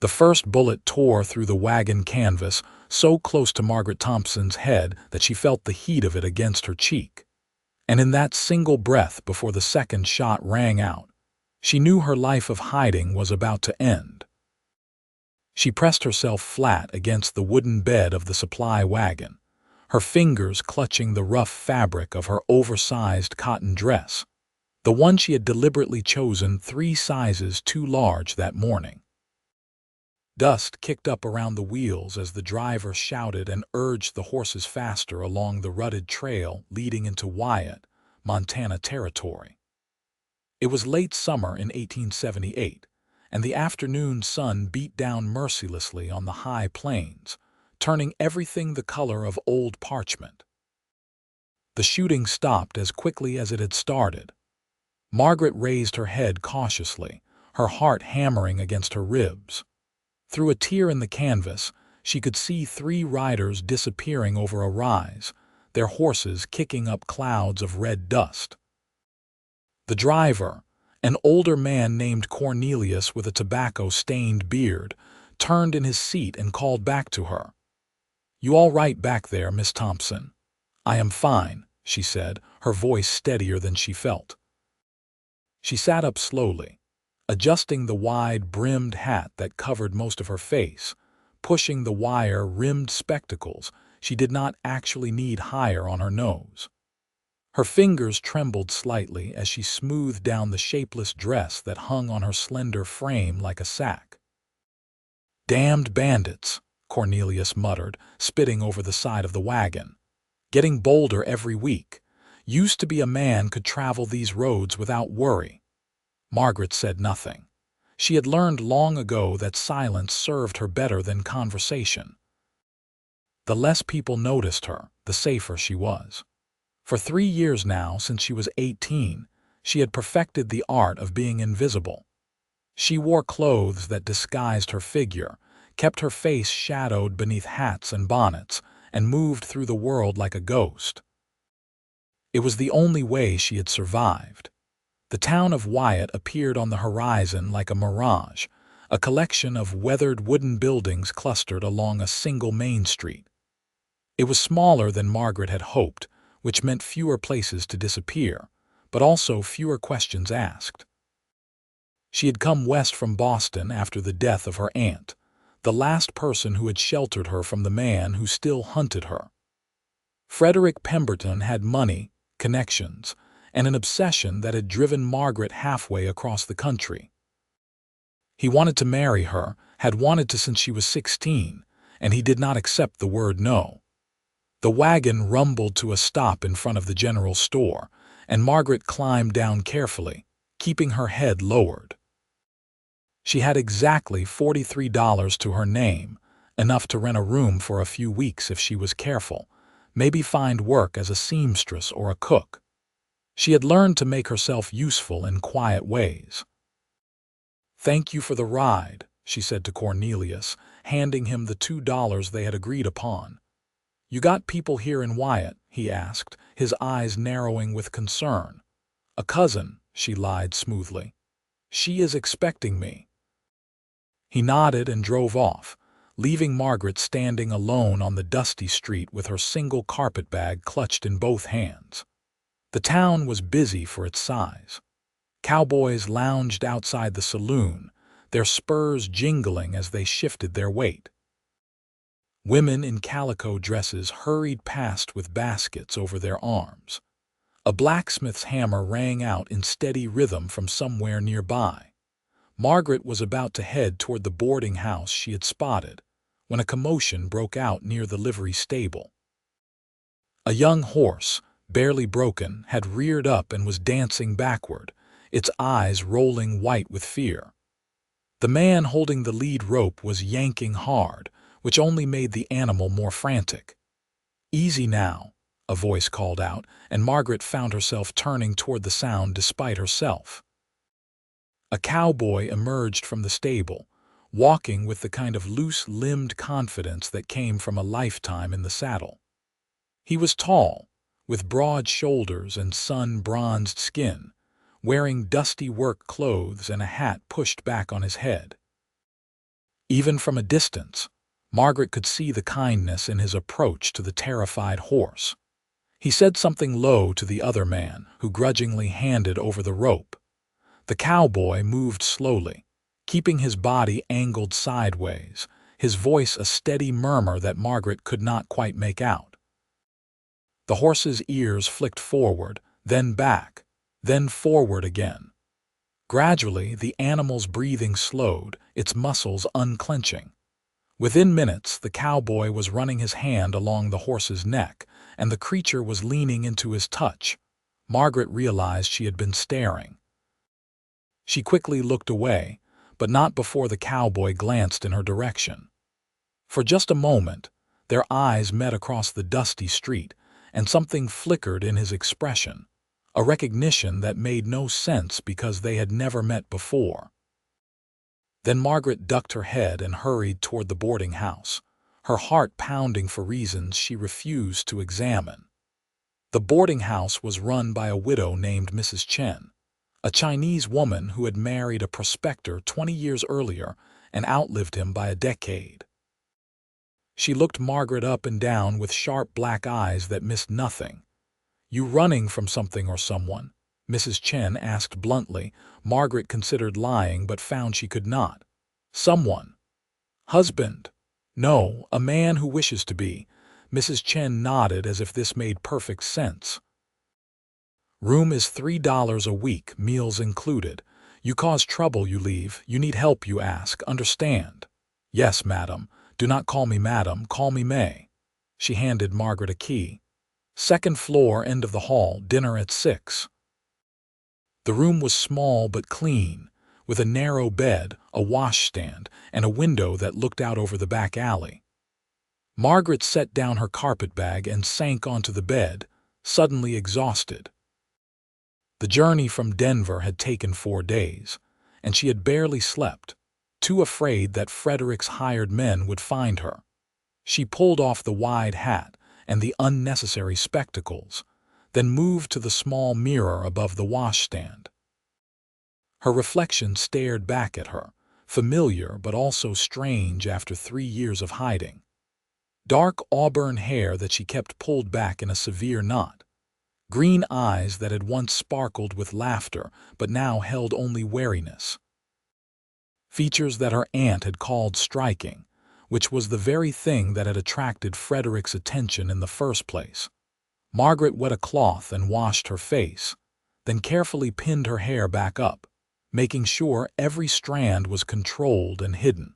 The first bullet tore through the wagon canvas, so close to Margaret Thompson's head that she felt the heat of it against her cheek. And in that single breath before the second shot rang out, she knew her life of hiding was about to end. She pressed herself flat against the wooden bed of the supply wagon, her fingers clutching the rough fabric of her oversized cotton dress, the one she had deliberately chosen 3 sizes too large that morning. Dust kicked up around the wheels as the driver shouted and urged the horses faster along the rutted trail leading into Wyatt, Montana territory. It was late summer in 1878, and the afternoon sun beat down mercilessly on the high plains, turning everything the color of old parchment. The shooting stopped as quickly as it had started. Margaret raised her head cautiously, her heart hammering against her ribs. Through a tear in the canvas, she could see 3 riders disappearing over a rise, their horses kicking up clouds of red dust. The driver, an older man named Cornelius with a tobacco-stained beard, turned in his seat and called back to her. "You all right back there, Miss Thompson?" "I am fine," she said, her voice steadier than she felt. She sat up slowly, adjusting the wide-brimmed hat that covered most of her face, pushing the wire-rimmed spectacles she did not actually need higher on her nose. Her fingers trembled slightly as she smoothed down the shapeless dress that hung on her slender frame like a sack. "Damned bandits," Cornelius muttered, spitting over the side of the wagon. "Getting bolder every week. Used to be a man could travel these roads without worry." Margaret said nothing. She had learned long ago that silence served her better than conversation. The less people noticed her, the safer she was. For 3 years now, since she was 18, she had perfected the art of being invisible. She wore clothes that disguised her figure, kept her face shadowed beneath hats and bonnets, and moved through the world like a ghost. It was the only way she had survived. The town of Wyatt appeared on the horizon like a mirage, a collection of weathered wooden buildings clustered along a single main street. It was smaller than Margaret had hoped, which meant fewer places to disappear, but also fewer questions asked. She had come west from Boston after the death of her aunt, the last person who had sheltered her from the man who still hunted her. Frederick Pemberton had money, connections, and an obsession that had driven Margaret halfway across the country. He wanted to marry her, had wanted to since she was 16, and he did not accept the word no. The wagon rumbled to a stop in front of the general store, and Margaret climbed down carefully, keeping her head lowered. She had exactly $43 to her name, enough to rent a room for a few weeks if she was careful, maybe find work as a seamstress or a cook. She had learned to make herself useful in quiet ways. "Thank you for the ride," she said to Cornelius, handing him the $2 they had agreed upon. "You got people here in Wyatt?" he asked, his eyes narrowing with concern. "A cousin," she lied smoothly. "She is expecting me." He nodded and drove off, leaving Margaret standing alone on the dusty street with her single carpetbag clutched in both hands. The town was busy for its size. Cowboys lounged outside the saloon, their spurs jingling as they shifted their weight. Women in calico dresses hurried past with baskets over their arms. A blacksmith's hammer rang out in steady rhythm from somewhere nearby. Margaret was about to head toward the boarding house she had spotted, when a commotion broke out near the livery stable. A young horse, barely broken, had reared up and was dancing backward, its eyes rolling white with fear. The man holding the lead rope was yanking hard, which only made the animal more frantic. "Easy now," a voice called out, and Margaret found herself turning toward the sound despite herself. A cowboy emerged from the stable, walking with the kind of loose-limbed confidence that came from a lifetime in the saddle. He was tall, with broad shoulders and sun-bronzed skin, wearing dusty work clothes and a hat pushed back on his head. Even from a distance, Margaret could see the kindness in his approach to the terrified horse. He said something low to the other man, who grudgingly handed over the rope. The cowboy moved slowly, keeping his body angled sideways, his voice a steady murmur that Margaret could not quite make out. The horse's ears flicked forward, then back, then forward again. Gradually, the animal's breathing slowed, its muscles unclenching. Within minutes, the cowboy was running his hand along the horse's neck, and the creature was leaning into his touch. Margaret realized she had been staring. She quickly looked away, but not before the cowboy glanced in her direction. For just a moment, their eyes met across the dusty street, and something flickered in his expression, a recognition that made no sense because they had never met before. Then Margaret ducked her head and hurried toward the boarding house, her heart pounding for reasons she refused to examine. The boarding house was run by a widow named Mrs. Chen, a Chinese woman who had married a prospector 20 years earlier and outlived him by a decade. She looked Margaret up and down with sharp black eyes that missed nothing. "You running from something or someone?" Mrs. Chen asked bluntly. Margaret considered lying but found she could not. "Someone. Husband." "No, a man who wishes to be." Mrs. Chen nodded as if this made perfect sense. "Room is $3 a week, meals included. You cause trouble, you leave. You need help, you ask. Understand?" "Yes, madam. Do not call me madam, call me May." She handed Margaret a key. "Second floor, end of the hall, dinner at 6. The room was small but clean, with a narrow bed, a washstand, and a window that looked out over the back alley. Margaret set down her carpetbag and sank onto the bed, suddenly exhausted. The journey from Denver had taken 4 days, and she had barely slept, too afraid that Frederick's hired men would find her. She pulled off the wide hat and the unnecessary spectacles, then moved to the small mirror above the washstand. Her reflection stared back at her, familiar but also strange after 3 years of hiding. Dark auburn hair that she kept pulled back in a severe knot. Green eyes that had once sparkled with laughter but now held only wariness. Features that her aunt had called striking, which was the very thing that had attracted Frederick's attention in the first place. Margaret wet a cloth and washed her face, then carefully pinned her hair back up, making sure every strand was controlled and hidden.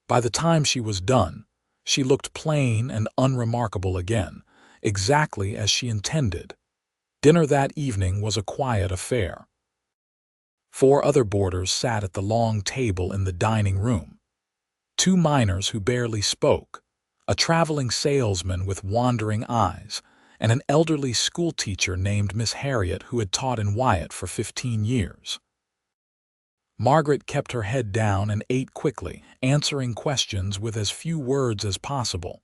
By the time she was done, she looked plain and unremarkable again, exactly as she intended. Dinner that evening was a quiet affair. 4 other boarders sat at the long table in the dining room. 2 minors who barely spoke, a traveling salesman with wandering eyes, and an elderly schoolteacher named Miss Harriet who had taught in Wyatt for 15 years. Margaret kept her head down and ate quickly, answering questions with as few words as possible.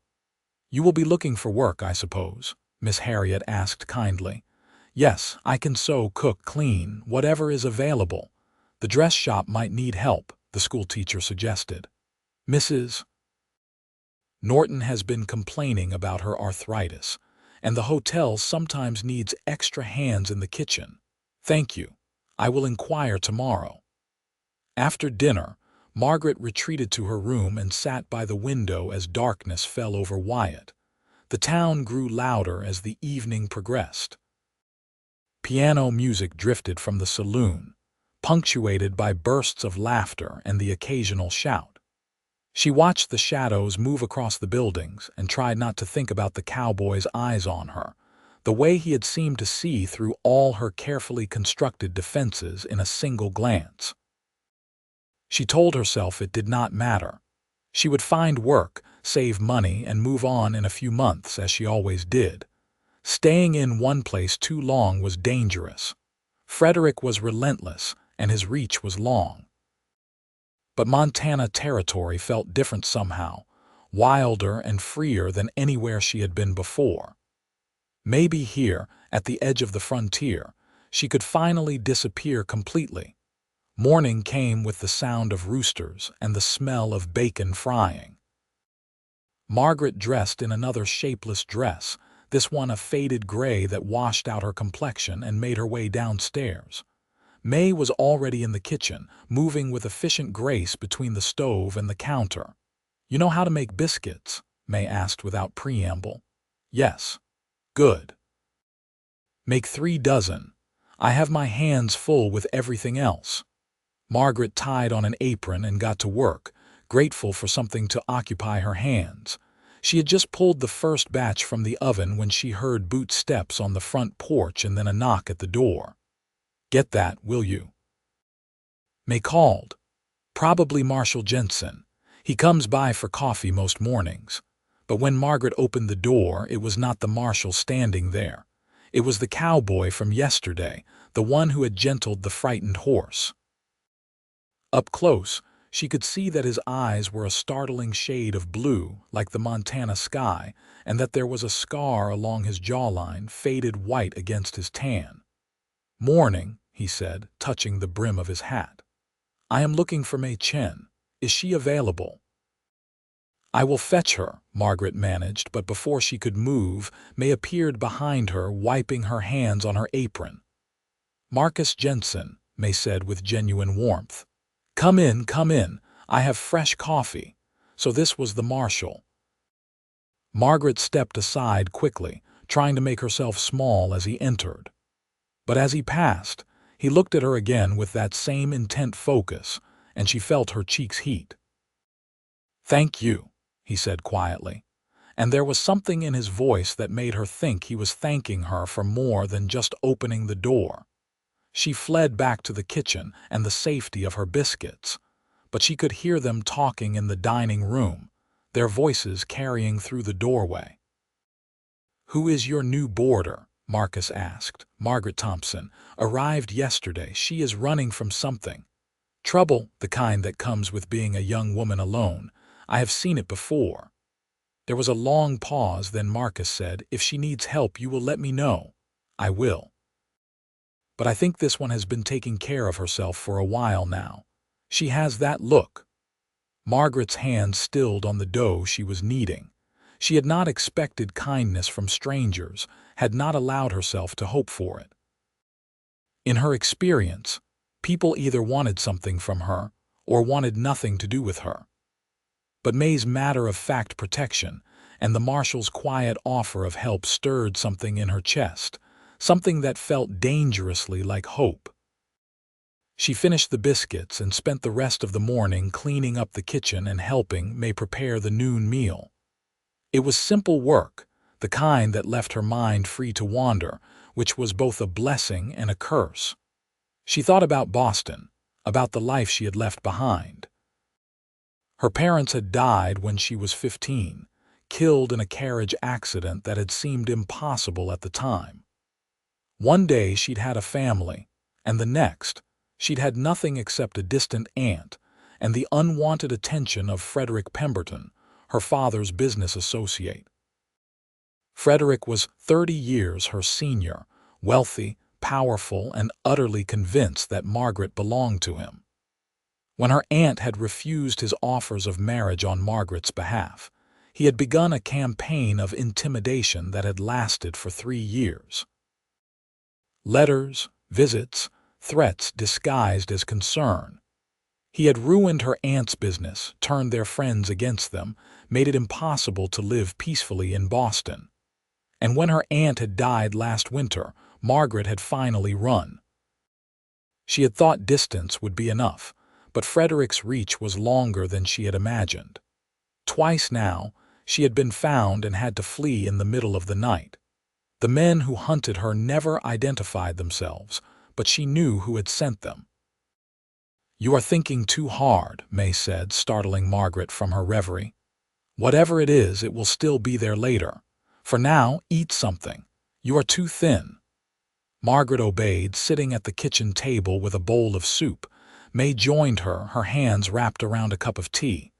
"You will be looking for work, I suppose?" Miss Harriet asked kindly. "Yes, I can sew, cook, clean, whatever is available. The dress shop might need help," the schoolteacher suggested. "Mrs. Norton has been complaining about her arthritis, and the hotel sometimes needs extra hands in the kitchen. Thank you. I will inquire tomorrow." After dinner, Margaret retreated to her room and sat by the window as darkness fell over Wyatt. The town grew louder as the evening progressed. Piano music drifted from the saloon, punctuated by bursts of laughter and the occasional shout. She watched the shadows move across the buildings and tried not to think about the cowboy's eyes on her, the way he had seemed to see through all her carefully constructed defenses in a single glance. She told herself it did not matter. She would find work, save money, and move on in a few months as she always did. Staying in one place too long was dangerous. Frederick was relentless, and his reach was long. But Montana territory felt different somehow, wilder and freer than anywhere she had been before. Maybe here, at the edge of the frontier, she could finally disappear completely. Morning came with the sound of roosters and the smell of bacon frying. Margaret dressed in another shapeless dress, this one a faded gray that washed out her complexion, and made her way downstairs. May was already in the kitchen, moving with efficient grace between the stove and the counter. "You know how to make biscuits?" May asked without preamble. "Yes." "Good. Make 3 dozen. I have my hands full with everything else." Margaret tied on an apron and got to work, grateful for something to occupy her hands. She had just pulled the first batch from the oven when she heard boot steps on the front porch and then a knock at the door. "Get that, will you?" May called. "Probably Marshal Jenson. He comes by for coffee most mornings." But when Margaret opened the door, it was not the marshal standing there. It was the cowboy from yesterday, the one who had gentled the frightened horse. Up close, she could see that his eyes were a startling shade of blue, like the Montana sky, and that there was a scar along his jawline, faded white against his tan. "Morning," he said, touching the brim of his hat. "I am looking for May Chen. Is she available?" "I will fetch her," Margaret managed, but before she could move, May appeared behind her, wiping her hands on her apron. "Marcus Jenson," May said with genuine warmth. Come in, come in. I have fresh coffee." So this was the marshal. Margaret stepped aside quickly, trying to make herself small as he entered. But as he passed, he looked at her again with that same intent focus, and she felt her cheeks heat. "Thank you," he said quietly, and there was something in his voice that made her think he was thanking her for more than just opening the door. She fled back to the kitchen and the safety of her biscuits, but she could hear them talking in the dining room, their voices carrying through the doorway. "Who is your new boarder?" Marcus asked. "Margaret Thompson. Arrived yesterday. She is running from something. Trouble, the kind that comes with being a young woman alone. I have seen it before." There was a long pause, then Marcus said, "If she needs help, you will let me know." "I will. But I think this one has been taking care of herself for a while now. She has that look." Margaret's hand stilled on the dough she was kneading. She had not expected kindness from strangers, had not allowed herself to hope for it. In her experience, people either wanted something from her or wanted nothing to do with her. But May's matter-of-fact protection and the marshal's quiet offer of help stirred something in her chest, something that felt dangerously like hope. She finished the biscuits and spent the rest of the morning cleaning up the kitchen and helping May prepare the noon meal. It was simple work, the kind that left her mind free to wander, which was both a blessing and a curse. She thought about Boston, about the life she had left behind. Her parents had died when she was 15, killed in a carriage accident that had seemed impossible at the time. One day she'd had a family, and the next, she'd had nothing except a distant aunt and the unwanted attention of Frederick Pemberton, her father's business associate. Frederick was 30 years her senior, wealthy, powerful, and utterly convinced that Margaret belonged to him. When her aunt had refused his offers of marriage on Margaret's behalf, he had begun a campaign of intimidation that had lasted for 3 years. Letters, visits, threats disguised as concern. He had ruined her aunt's business, turned their friends against them, made it impossible to live peacefully in Boston. And when her aunt had died last winter, Margaret had finally run. She had thought distance would be enough, but Frederick's reach was longer than she had imagined. Twice now, she had been found and had to flee in the middle of the night. The men who hunted her never identified themselves, but she knew who had sent them. "You are thinking too hard," May said, startling Margaret from her reverie. "Whatever it is, it will still be there later. For now, eat something. You are too thin." Margaret obeyed, sitting at the kitchen table with a bowl of soup. May joined her, her hands wrapped around a cup of tea.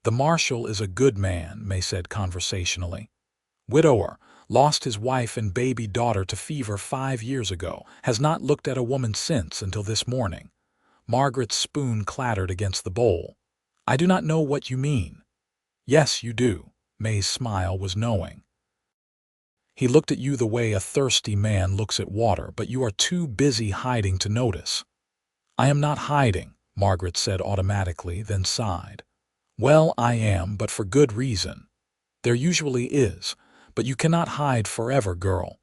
"The marshal is a good man," May said conversationally. "Widower, lost his wife and baby daughter to fever 5 years ago, has not looked at a woman since until this morning. Margaret's spoon clattered against the bowl. I do not know what you mean. Yes, you do. May's smile was knowing. He looked at you the way a thirsty man looks at water, but you are too busy hiding to notice. I am not hiding, Margaret said automatically, then sighed. Well, I am, but for good reason. There usually is, but you cannot hide forever, girl.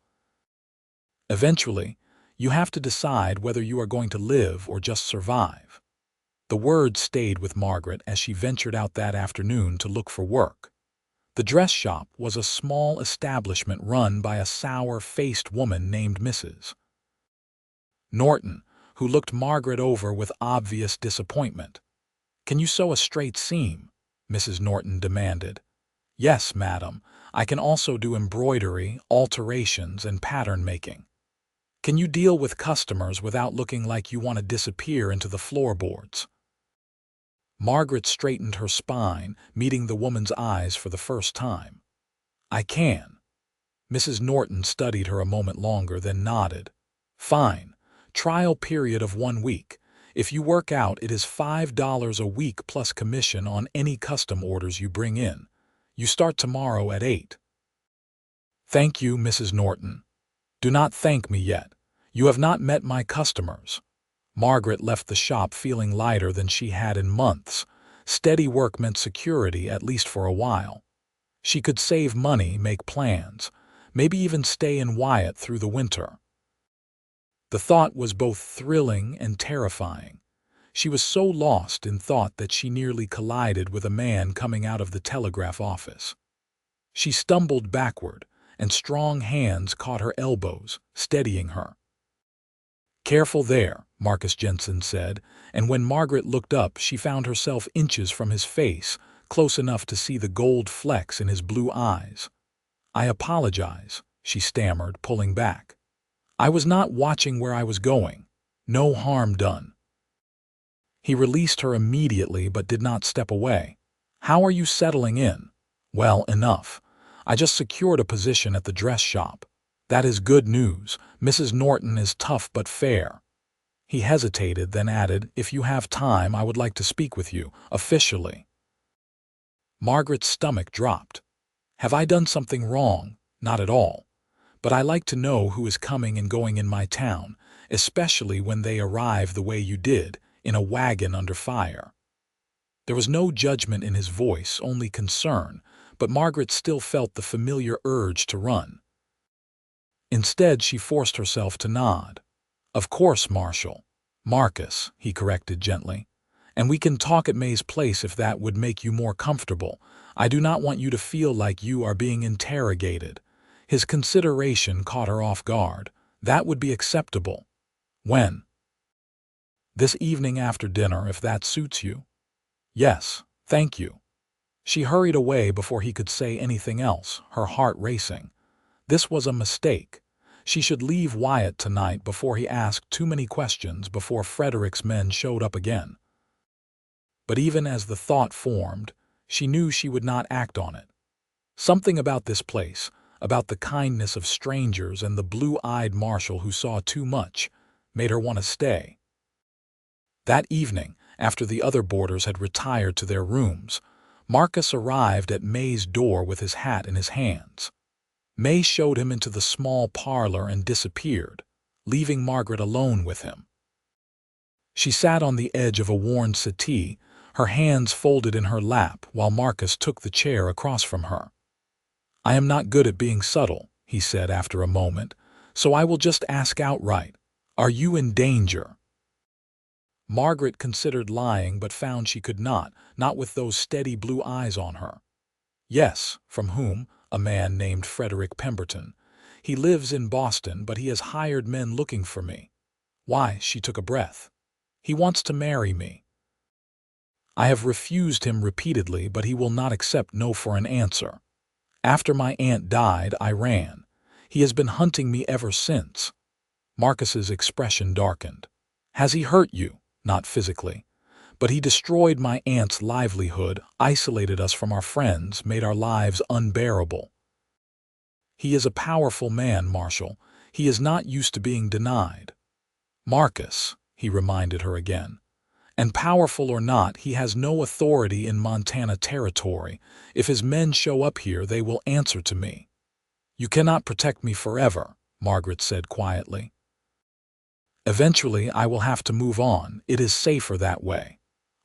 Eventually, you have to decide whether you are going to live or just survive. The word stayed with Margaret as she ventured out that afternoon to look for work. The dress shop was a small establishment run by a sour-faced woman named Mrs. Norton, who looked Margaret over with obvious disappointment. Can you sew a straight seam? Mrs. Norton demanded. Yes, madam. I can also do embroidery, alterations, and pattern making. Can you deal with customers without looking like you want to disappear into the floorboards? Margaret straightened her spine, meeting the woman's eyes for the first time. I can. Mrs. Norton studied her a moment longer, then nodded. Fine. Trial period of 1 week. If you work out, it is $5 a week plus commission on any custom orders you bring in. You start tomorrow at 8. Thank you, Mrs. Norton. Do not thank me yet. You have not met my customers. Margaret left the shop feeling lighter than she had in months. Steady work meant security, at least for a while. She could save money, make plans, maybe even stay in Wyatt through the winter. The thought was both thrilling and terrifying. She was so lost in thought that she nearly collided with a man coming out of the telegraph office. She stumbled backward, and strong hands caught her elbows, steadying her. Careful there, Marcus Jenson said, and when Margaret looked up, she found herself inches from his face, close enough to see the gold flecks in his blue eyes. I apologize, she stammered, pulling back. I was not watching where I was going. No harm done. He released her immediately but did not step away. How are you settling in? Well, enough. I just secured a position at the dress shop. That is good news. Mrs. Norton is tough but fair. He hesitated, then added, if you have time, I would like to speak with you, officially. Margaret's stomach dropped. Have I done something wrong? Not at all. But I like to know who is coming and going in my town, especially when they arrive the way you did, in a wagon under fire. There was no judgment in his voice, only concern, but Margaret still felt the familiar urge to run. Instead, she forced herself to nod. Of course, Marshal. Marcus, he corrected gently. And we can talk at May's place if that would make you more comfortable. I do not want you to feel like you are being interrogated. His consideration caught her off guard. That would be acceptable. When? This evening after dinner, if that suits you. Yes, thank you. She hurried away before he could say anything else, her heart racing. This was a mistake. She should leave Wyatt tonight before he asked too many questions before Frederick's men showed up again. But even as the thought formed, she knew she would not act on it. Something about this place, about the kindness of strangers and the blue-eyed marshal who saw too much, made her want to stay. That evening, after the other boarders had retired to their rooms, Marcus arrived at May's door with his hat in his hands. May showed him into the small parlor and disappeared, leaving Margaret alone with him. She sat on the edge of a worn settee, her hands folded in her lap while Marcus took the chair across from her. I am not good at being subtle, he said after a moment, so I will just ask outright, are you in danger? Margaret considered lying but found she could not with those steady blue eyes on her. Yes, from whom? A man named Frederick Pemberton. He lives in Boston, but he has hired men looking for me. Why? She took a breath. He wants to marry me. I have refused him repeatedly, but he will not accept no for an answer. After my aunt died, I ran. He has been hunting me ever since. Marcus's expression darkened. Has he hurt you? Not physically. But he destroyed my aunt's livelihood, isolated us from our friends, made our lives unbearable. He is a powerful man, Marshal. He is not used to being denied. Marcus, he reminded her again. And powerful or not, he has no authority in Montana territory. If his men show up here, they will answer to me. You cannot protect me forever, Margaret said quietly. Eventually, I will have to move on. It is safer that way.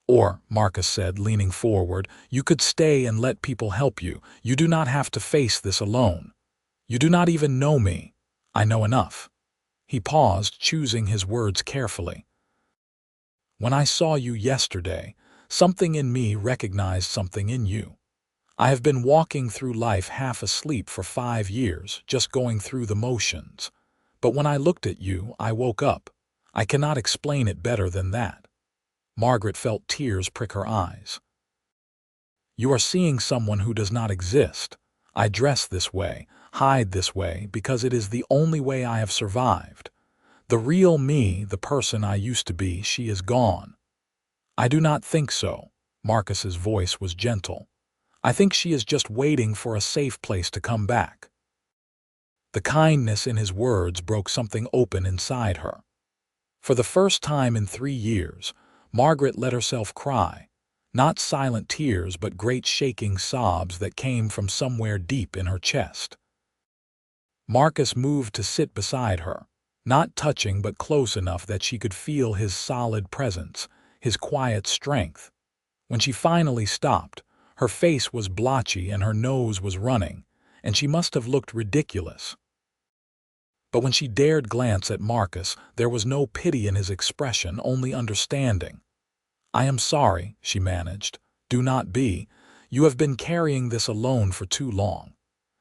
Or, Marcus said, leaning forward, you could stay and let people help you. You do not have to face this alone. You do not even know me. I know enough. He paused, choosing his words carefully. When I saw you yesterday, something in me recognized something in you. I have been walking through life half asleep for 5 years, just going through the motions. But when I looked at you, I woke up. I cannot explain it better than that. Margaret felt tears prick her eyes. You are seeing someone who does not exist. I dress this way, hide this way, because it is the only way I have survived. The real me, the person I used to be, she is gone. I do not think so. Marcus's voice was gentle. I think she is just waiting for a safe place to come back. The kindness in his words broke something open inside her. For the first time in 3 years, Margaret let herself cry. Not silent tears, but great shaking sobs that came from somewhere deep in her chest. Marcus moved to sit beside her, not touching but close enough that she could feel his solid presence, his quiet strength. When she finally stopped, her face was blotchy and her nose was running, and she must have looked ridiculous. But when she dared glance at Marcus, there was no pity in his expression, only understanding. I am sorry, she managed. Do not be. You have been carrying this alone for too long.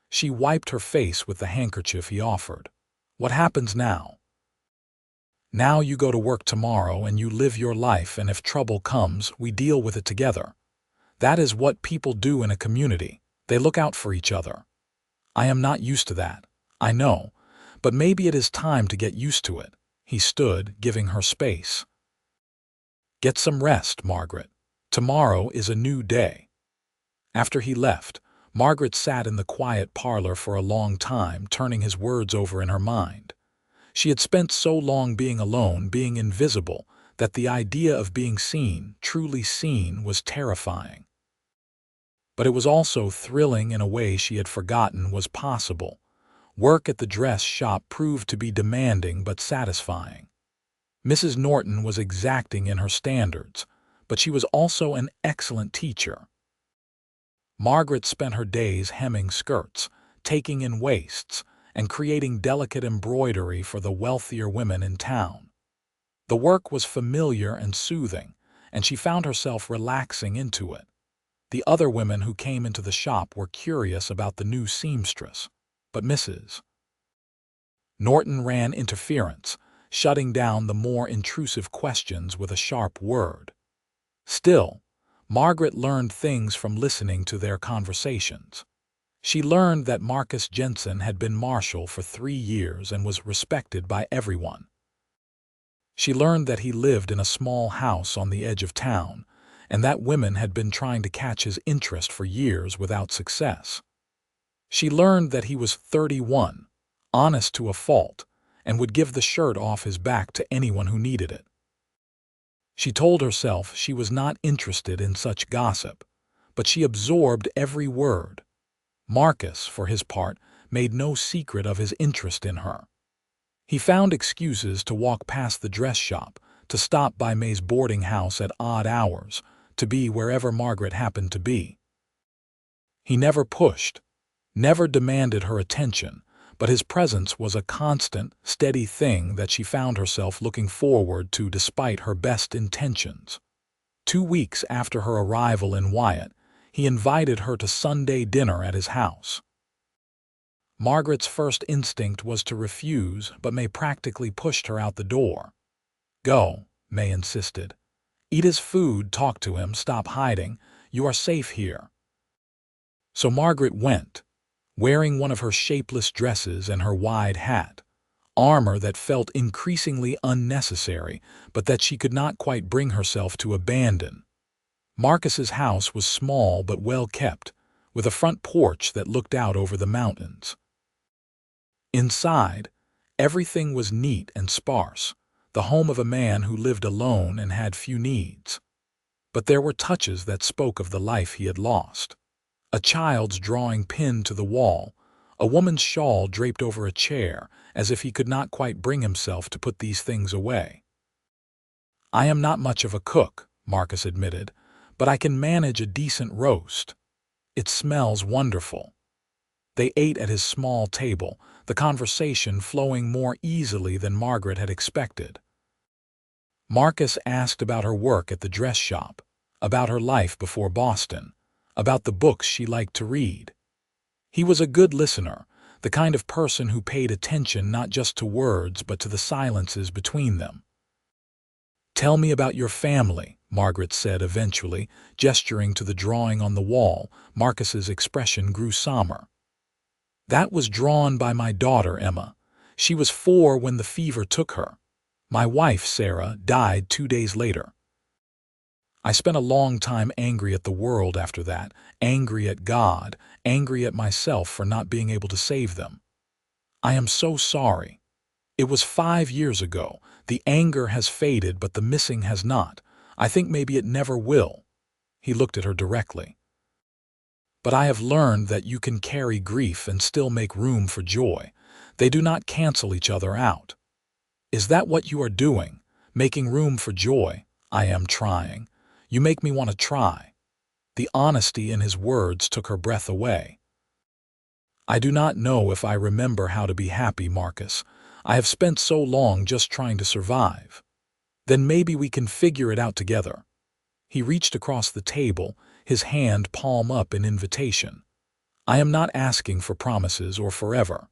She wiped her face with the handkerchief he offered. What happens now? Now you go to work tomorrow and you live your life, and if trouble comes, we deal with it together. That is what people do in a community. They look out for each other. I am not used to that. I know. But maybe it is time to get used to it. He stood, giving her space. Get some rest, Margaret. Tomorrow is a new day. After he left, Margaret sat in the quiet parlor for a long time, turning his words over in her mind. She had spent so long being alone, being invisible, that the idea of being seen, truly seen, was terrifying. But it was also thrilling in a way she had forgotten was possible. Work at the dress shop proved to be demanding but satisfying. Mrs. Norton was exacting in her standards, but she was also an excellent teacher. Margaret spent her days hemming skirts, taking in waists, and creating delicate embroidery for the wealthier women in town. The work was familiar and soothing, and she found herself relaxing into it. The other women who came into the shop were curious about the new seamstress, but Mrs. Norton ran interference, shutting down the more intrusive questions with a sharp word. Still, Margaret learned things from listening to their conversations. She learned that Marcus Jenson had been marshal for 3 years and was respected by everyone. She learned that he lived in a small house on the edge of town, and that women had been trying to catch his interest for years without success. She learned that he was 31, honest to a fault, and would give the shirt off his back to anyone who needed it. She told herself she was not interested in such gossip, but she absorbed every word. Marcus, for his part, made no secret of his interest in her. He found excuses to walk past the dress shop, to stop by May's boarding house at odd hours, to be wherever Margaret happened to be. He never pushed, never demanded her attention, but his presence was a constant, steady thing that she found herself looking forward to despite her best intentions. 2 weeks after her arrival in Wyatt, he invited her to Sunday dinner at his house. Margaret's first instinct was to refuse, but May practically pushed her out the door. Go, May insisted. Eat his food, talk to him, stop hiding. You are safe here. So Margaret went, wearing one of her shapeless dresses and her wide hat, armor that felt increasingly unnecessary, but that she could not quite bring herself to abandon. Marcus's house was small but well kept, with a front porch that looked out over the mountains. Inside, everything was neat and sparse. the home of a man who lived alone and had few needs. But there were touches that spoke of the life he had lost. A child's drawing pinned to the wall, a woman's shawl draped over a chair, as if he could not quite bring himself to put these things away. "I am not much of a cook," Marcus admitted, "but I can manage a decent roast. It smells wonderful." They ate at his small table, the conversation flowing more easily than Margaret had expected. Marcus asked about her work at the dress shop, about her life before Boston, about the books she liked to read. He was a good listener, the kind of person who paid attention not just to words but to the silences between them. "Tell me about your family," Margaret said eventually, gesturing to the drawing on the wall. Marcus's expression grew somber. "That was drawn by my daughter, Emma. She was 4 when the fever took her. My wife, Sarah, died 2 days later. I spent a long time angry at the world after that, angry at God, angry at myself for not being able to save them. I am so sorry. It was 5 years ago. The anger has faded, but the missing has not. I think maybe it never will." He looked at her directly. "But I have learned that you can carry grief and still make room for joy. They do not cancel each other out. Is that what you are doing? Making room for joy?" "I am trying. You make me want to try." The honesty in his words took her breath away. "I do not know if I remember how to be happy, Marcus. I have spent so long just trying to survive. Then maybe we can figure it out together." He reached across the table, his hand palm up in invitation. "I am not asking for promises or forever.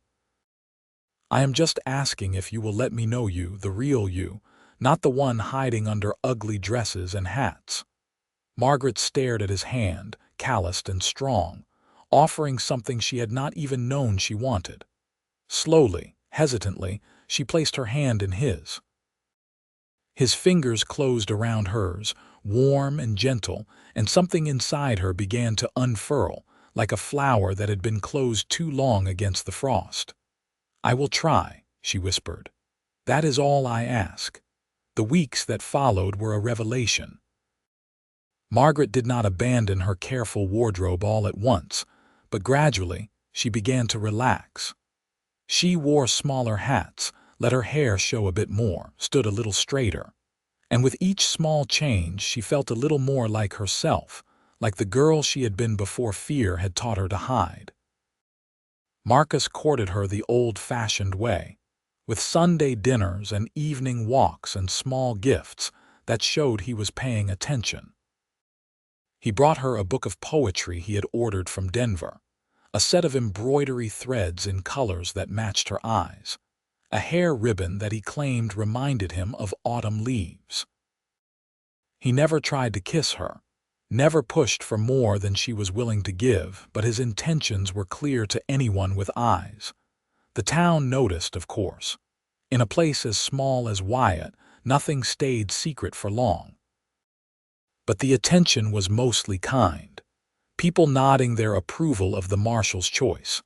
I am just asking if you will let me know you, the real you, not the one hiding under ugly dresses and hats." Margaret stared at his hand, calloused and strong, offering something she had not even known she wanted. Slowly, hesitantly, she placed her hand in his. His fingers closed around hers, warm and gentle, and something inside her began to unfurl, like a flower that had been closed too long against the frost. "I will try," she whispered. "That is all I ask." The weeks that followed were a revelation. Margaret did not abandon her careful wardrobe all at once, but gradually she began to relax. She wore smaller hats, let her hair show a bit more, stood a little straighter. And with each small change she felt a little more like herself, like the girl she had been before fear had taught her to hide. Marcus courted her the old-fashioned way, with Sunday dinners and evening walks and small gifts that showed he was paying attention. He brought her a book of poetry he had ordered from Denver, a set of embroidery threads in colors that matched her eyes, a hair ribbon that he claimed reminded him of autumn leaves. He never tried to kiss her, never pushed for more than she was willing to give, but his intentions were clear to anyone with eyes. The town noticed, of course. In a place as small as Wyatt, nothing stayed secret for long. But the attention was mostly kind, people nodding their approval of the marshal's choice,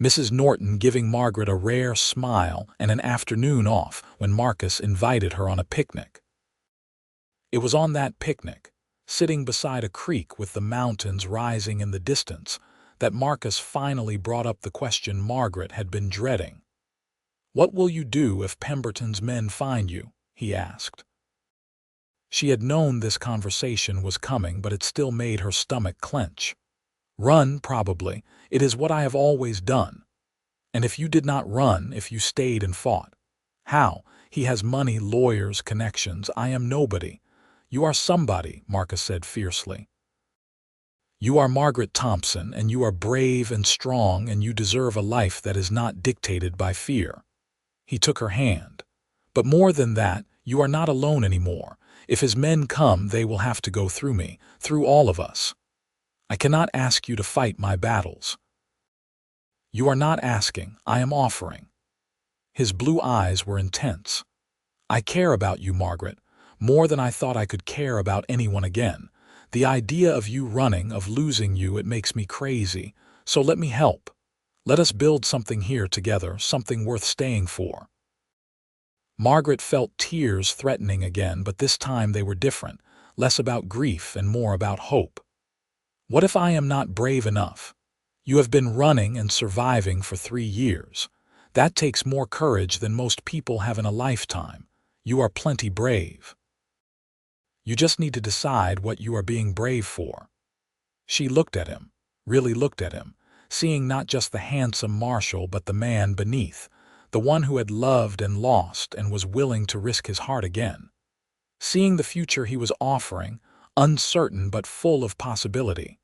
Mrs. Norton giving Margaret a rare smile and an afternoon off when Marcus invited her on a picnic. It was on that picnic, sitting beside a creek with the mountains rising in the distance, that Marcus finally brought up the question Margaret had been dreading. "What will you do if Pemberton's men find you?" he asked. She had known this conversation was coming, but it still made her stomach clench. "Run, probably. It is what I have always done." "And if you did not run, if you stayed and fought?" "How? He has money, lawyers, connections. I am nobody." "You are somebody," Marcus said fiercely. "You are Margaret Thompson, and you are brave and strong, and you deserve a life that is not dictated by fear." He took her hand. "But more than that, you are not alone anymore. If his men come, they will have to go through me, through all of us. I cannot ask you to fight my battles." "You are not asking, I am offering." His blue eyes were intense. "I care about you, Margaret, more than I thought I could care about anyone again. The idea of you running, of losing you, it makes me crazy. So let me help. Let us build something here together, something worth staying for." Margaret felt tears threatening again, but this time they were different, less about grief and more about hope. What if I am not brave enough? You have been running and surviving for 3 years. That takes more courage than most people have in a lifetime. You are plenty brave. You just need to decide what you are being brave for. She looked at him, really looked at him, seeing not just the handsome marshal but the man beneath, the one who had loved and lost and was willing to risk his heart again. Seeing the future he was offering, uncertain but full of possibility.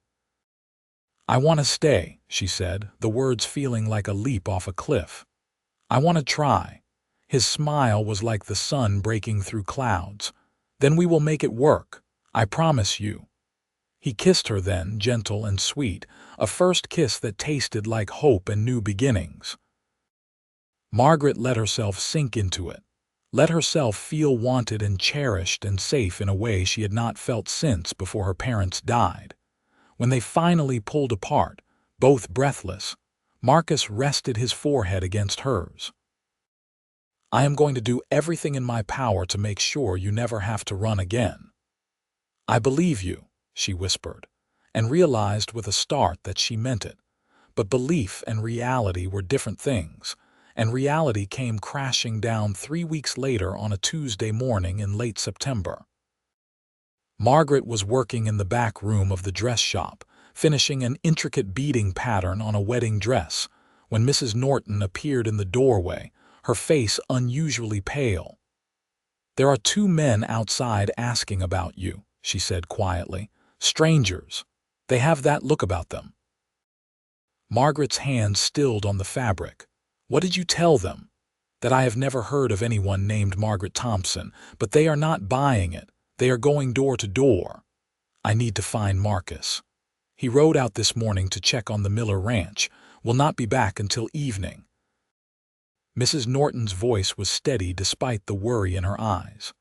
I want to stay, she said, the words feeling like a leap off a cliff. I want to try. His smile was like the sun breaking through clouds. Then we will make it work. I promise you. He kissed her then, gentle and sweet, a first kiss that tasted like hope and new beginnings. Margaret let herself sink into it, let herself feel wanted and cherished and safe in a way she had not felt since before her parents died. When they finally pulled apart, both breathless, Marcus rested his forehead against hers. I am going to do everything in my power to make sure you never have to run again. I believe you, she whispered, and realized with a start that she meant it. But belief and reality were different things, and reality came crashing down 3 weeks later on a Tuesday morning in late September. Margaret was working in the back room of the dress shop, finishing an intricate beading pattern on a wedding dress, when Mrs. Norton appeared in the doorway, her face unusually pale. There are 2 men outside asking about you, she said quietly. Strangers. They have that look about them. Margaret's hand stilled on the fabric. What did you tell them? That I have never heard of anyone named Margaret Thompson, but they are not buying it. They are going door to door. I need to find Marcus. He rode out this morning to check on the Miller ranch. Will not be back until evening. Mrs. Norton's voice was steady despite the worry in her eyes.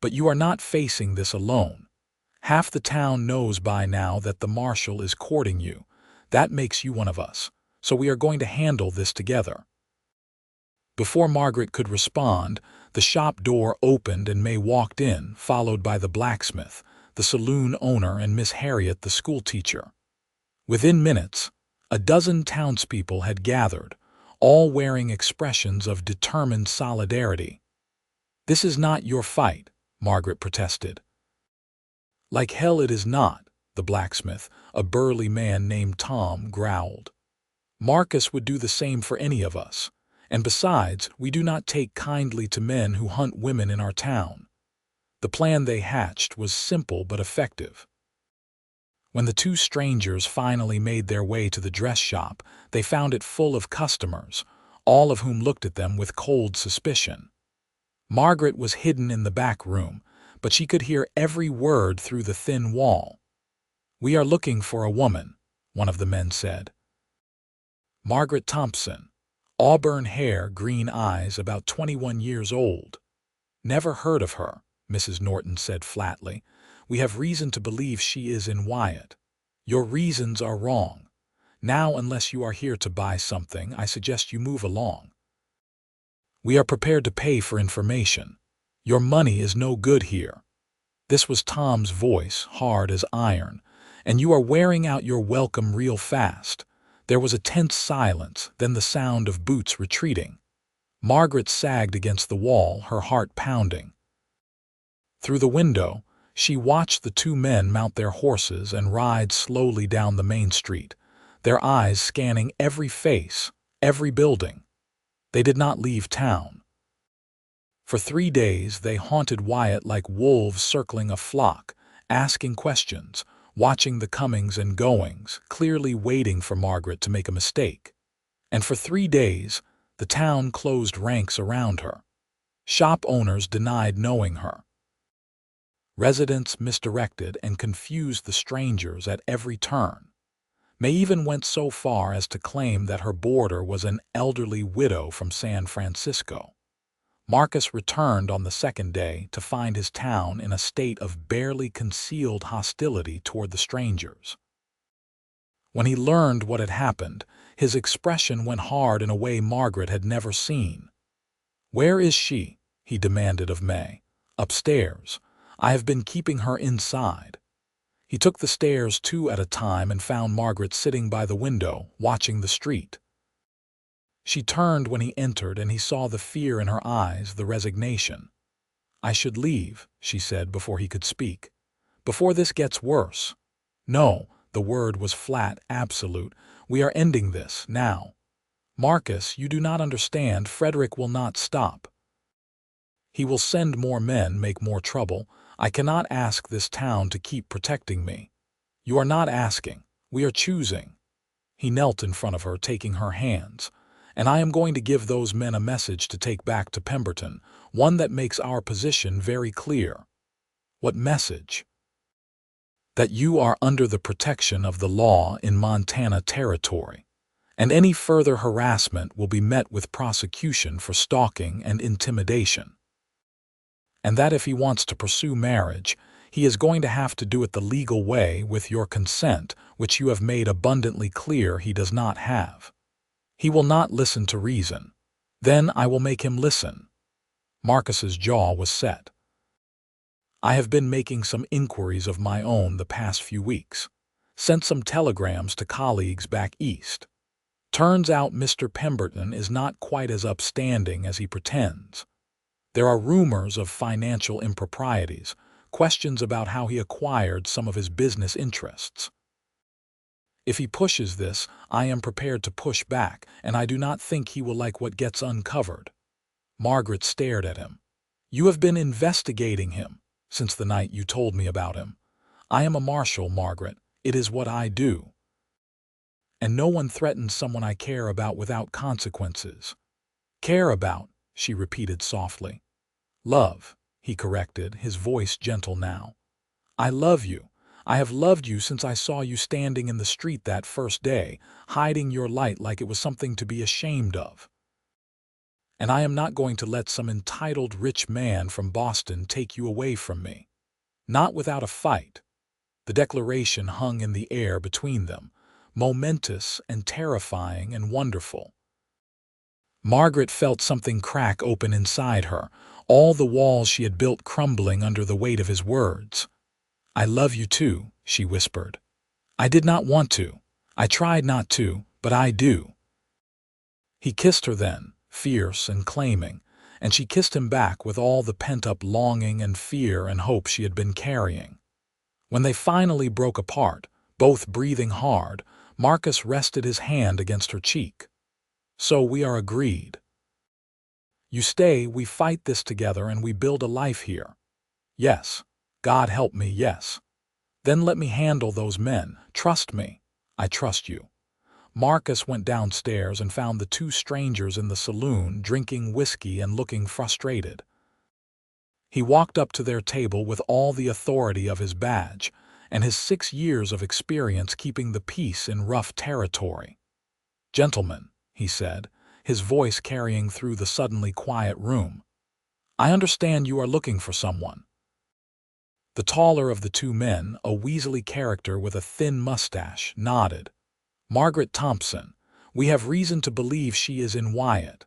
But you are not facing this alone. Half the town knows by now that the marshal is courting you. That makes you one of us, so we are going to handle this together. Before Margaret could respond, the shop door opened and May walked in, followed by the blacksmith, the saloon owner, and Miss Harriet, the schoolteacher. Within minutes, a dozen townspeople had gathered, all wearing expressions of determined solidarity. This is not your fight, Margaret protested. Like hell it is not, the blacksmith, a burly man named Tom, growled. Marcus would do the same for any of us, and besides, we do not take kindly to men who hunt women in our town. The plan they hatched was simple but effective. When the 2 strangers finally made their way to the dress shop, they found it full of customers, all of whom looked at them with cold suspicion. Margaret was hidden in the back room, but she could hear every word through the thin wall. We are looking for a woman, one of the men said. Margaret Thompson, auburn hair, green eyes, about 21 years old. Never heard of her, Mrs. Norton said flatly. We have reason to believe she is in Wyatt. Your reasons are wrong. Now, unless you are here to buy something, I suggest you move along. We are prepared to pay for information. Your money is no good here. This was Tom's voice, hard as iron. And you are wearing out your welcome real fast. There was a tense silence, then the sound of boots retreating. Margaret sagged against the wall, her heart pounding. Through the window, she watched the 2 men mount their horses and ride slowly down the main street, their eyes scanning every face, every building. They did not leave town. For 3 days they haunted Wyatt like wolves circling a flock, asking questions, watching the comings and goings, clearly waiting for Margaret to make a mistake. And for 3 days, the town closed ranks around her. Shop owners denied knowing her. Residents misdirected and confused the strangers at every turn. May even went so far as to claim that her boarder was an elderly widow from San Francisco. Marcus returned on the 2nd day to find his town in a state of barely concealed hostility toward the strangers. When he learned what had happened, his expression went hard in a way Margaret had never seen. "Where is she?" he demanded of May. "Upstairs. I have been keeping her inside." He took the stairs 2 at a time and found Margaret sitting by the window, watching the street. She turned when he entered, and he saw the fear in her eyes, the resignation. "I should leave," she said before he could speak. "Before this gets worse." "No," the word was flat, absolute. "We are ending this, now. Marcus, you do not understand. Frederick will not stop. He will send more men, make more trouble. I cannot ask this town to keep protecting me." "You are not asking. We are choosing." He knelt in front of her, taking her hands. "And I am going to give those men a message to take back to Pemberton, one that makes our position very clear." "What message?" "That you are under the protection of the law in Montana Territory, and any further harassment will be met with prosecution for stalking and intimidation. And that if he wants to pursue marriage, he is going to have to do it the legal way with your consent, which you have made abundantly clear he does not have. He will not listen to reason. Then I will make him listen." Marcus's jaw was set. "I have been making some inquiries of my own the past few weeks. Sent some telegrams to colleagues back east. Turns out Mr. Pemberton is not quite as upstanding as he pretends. There are rumors of financial improprieties, questions about how he acquired some of his business interests. If he pushes this, I am prepared to push back, and I do not think he will like what gets uncovered." Margaret stared at him. "You have been investigating him since the night you told me about him." "I am a marshal, Margaret. It is what I do. And no one threatens someone I care about without consequences." "Care about," she repeated softly. "Love," he corrected, his voice gentle now. "I love you. I have loved you since I saw you standing in the street that first day, hiding your light like it was something to be ashamed of. And I am not going to let some entitled rich man from Boston take you away from me. Not without a fight." The declaration hung in the air between them, momentous and terrifying and wonderful. Margaret felt something crack open inside her, all the walls she had built crumbling under the weight of his words. "I love you too," she whispered. "I did not want to. I tried not to, but I do." He kissed her then, fierce and claiming, and she kissed him back with all the pent-up longing and fear and hope she had been carrying. When they finally broke apart, both breathing hard, Marcus rested his hand against her cheek. "So we are agreed. You stay, we fight this together, and we build a life here." "Yes. God help me, yes." "Then let me handle those men. Trust me." "I trust you." Marcus went downstairs and found the 2 strangers in the saloon drinking whiskey and looking frustrated. He walked up to their table with all the authority of his badge and his 6 years of experience keeping the peace in rough territory. "Gentlemen," he said, his voice carrying through the suddenly quiet room, "I understand you are looking for someone." The taller of the 2 men, a weaselly character with a thin mustache, nodded. "Margaret Thompson. We have reason to believe she is in Wyatt."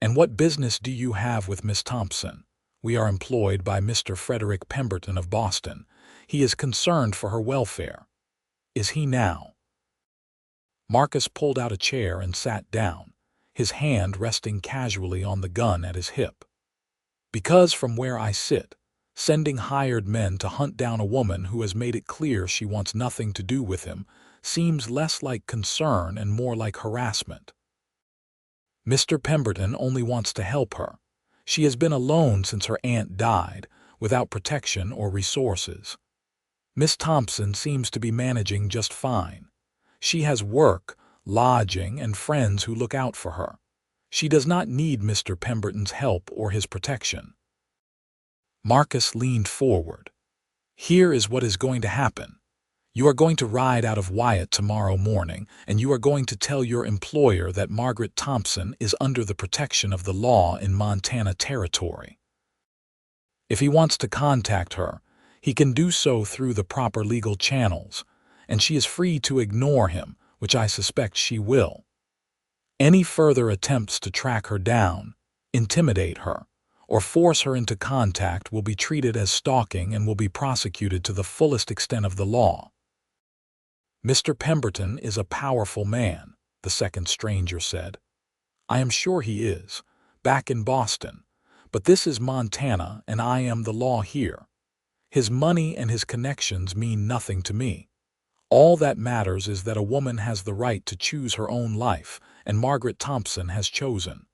"And what business do you have with Miss Thompson?" "We are employed by Mr. Frederick Pemberton of Boston. He is concerned for her welfare." "Is he now?" Marcus pulled out a chair and sat down, his hand resting casually on the gun at his hip. "Because from where I sit, sending hired men to hunt down a woman who has made it clear she wants nothing to do with him seems less like concern and more like harassment. Mr. Pemberton only wants to help her. She has been alone since her aunt died, without protection or resources. Miss Thompson seems to be managing just fine. She has work, lodging, and friends who look out for her. She does not need Mr. Pemberton's help or his protection." Marcus leaned forward. "Here is what is going to happen. You are going to ride out of Wyatt tomorrow morning, and you are going to tell your employer that Margaret Thompson is under the protection of the law in Montana Territory. If he wants to contact her, he can do so through the proper legal channels, and she is free to ignore him, which I suspect she will. Any further attempts to track her down, intimidate her, or force her into contact will be treated as stalking and will be prosecuted to the fullest extent of the law. Mr. Pemberton is a powerful man, the second stranger said. I am sure he is, back in Boston, but this is Montana and I am the law here. His money and his connections mean nothing to me. All that matters is that a woman has the right to choose her own life, and Margaret Thompson has chosen.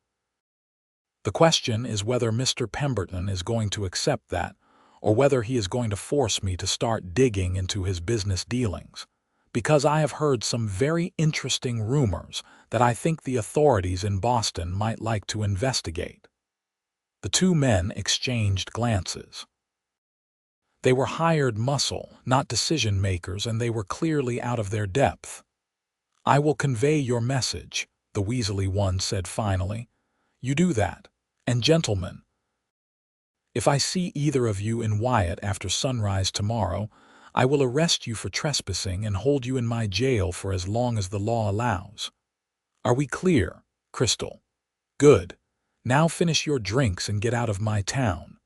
The question is whether Mr. Pemberton is going to accept that, or whether he is going to force me to start digging into his business dealings, because I have heard some very interesting rumors that I think the authorities in Boston might like to investigate. The two men exchanged glances. They were hired muscle, not decision-makers, and they were clearly out of their depth. I will convey your message, the weaselly one said finally. You do that. And gentlemen, if I see either of you in Wyatt after sunrise tomorrow, I will arrest you for trespassing and hold you in my jail for as long as the law allows. Are we clear, Crystal? Good. Now finish your drinks and get out of my town.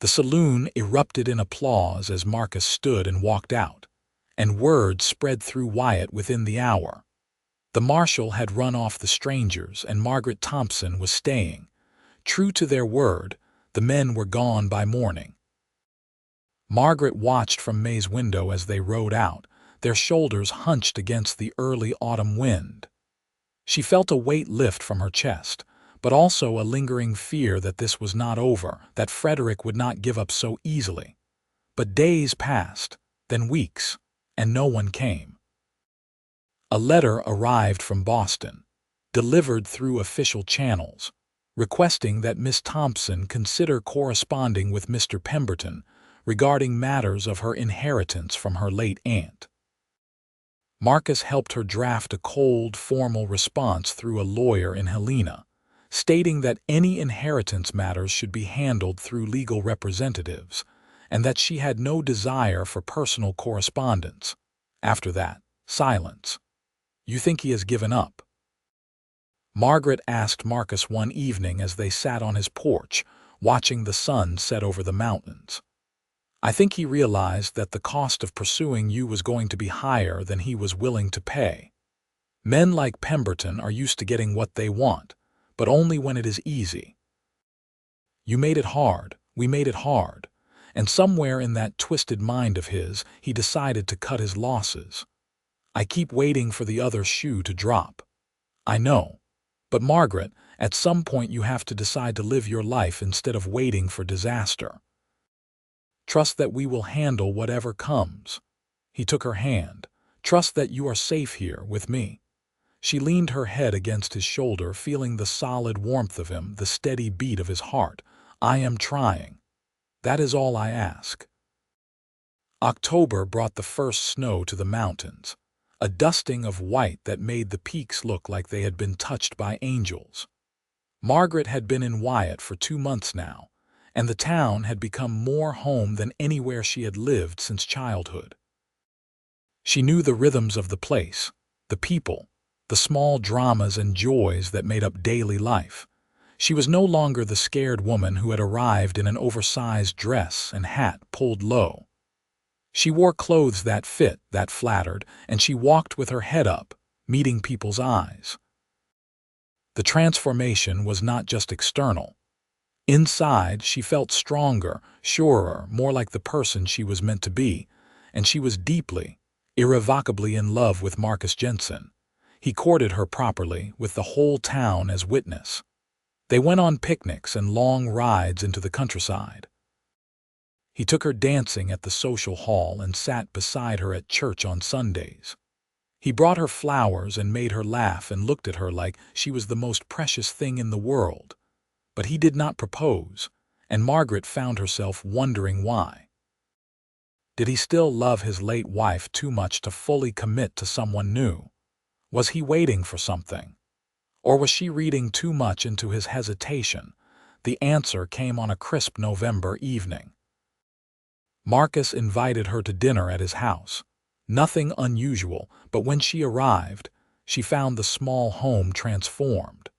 The saloon erupted in applause as Marcus stood and walked out, and word spread through Wyatt within the hour. The marshal had run off the strangers and Margaret Thompson was staying. True to their word, the men were gone by morning. Margaret watched from May's window as they rode out, their shoulders hunched against the early autumn wind. She felt a weight lift from her chest, but also a lingering fear that this was not over, that Frederick would not give up so easily. But days passed, then weeks, and no one came. A letter arrived from Boston, delivered through official channels, requesting that Miss Thompson consider corresponding with Mr. Pemberton regarding matters of her inheritance from her late aunt. Marcus helped her draft a cold, formal response through a lawyer in Helena, stating that any inheritance matters should be handled through legal representatives, and that she had no desire for personal correspondence. After that, silence. You think he has given up? Margaret asked Marcus one evening as they sat on his porch, watching the sun set over the mountains. I think he realized that the cost of pursuing you was going to be higher than he was willing to pay. Men like Pemberton are used to getting what they want, but only when it is easy. You made it hard, we made it hard, and somewhere in that twisted mind of his, he decided to cut his losses. I keep waiting for the other shoe to drop. I know. But Margaret, at some point you have to decide to live your life instead of waiting for disaster. Trust that we will handle whatever comes. He took her hand. Trust that you are safe here with me. She leaned her head against his shoulder, feeling the solid warmth of him, the steady beat of his heart. I am trying. That is all I ask. October brought the first snow to the mountains, a dusting of white that made the peaks look like they had been touched by angels. Margaret had been in Wyatt for 2 months now, and the town had become more home than anywhere she had lived since childhood. She knew the rhythms of the place, the people, the small dramas and joys that made up daily life. She was no longer the scared woman who had arrived in an oversized dress and hat pulled low. She wore clothes that fit, that flattered, and she walked with her head up, meeting people's eyes. The transformation was not just external. Inside, she felt stronger, surer, more like the person she was meant to be, and she was deeply, irrevocably in love with Marcus Jenson. He courted her properly, with the whole town as witness. They went on picnics and long rides into the countryside. He took her dancing at the social hall and sat beside her at church on Sundays. He brought her flowers and made her laugh and looked at her like she was the most precious thing in the world. But he did not propose, and Margaret found herself wondering why. Did he still love his late wife too much to fully commit to someone new? Was he waiting for something? Or was she reading too much into his hesitation? The answer came on a crisp November evening. Marcus invited her to dinner at his house. Nothing unusual, but when she arrived, she found the small home transformed.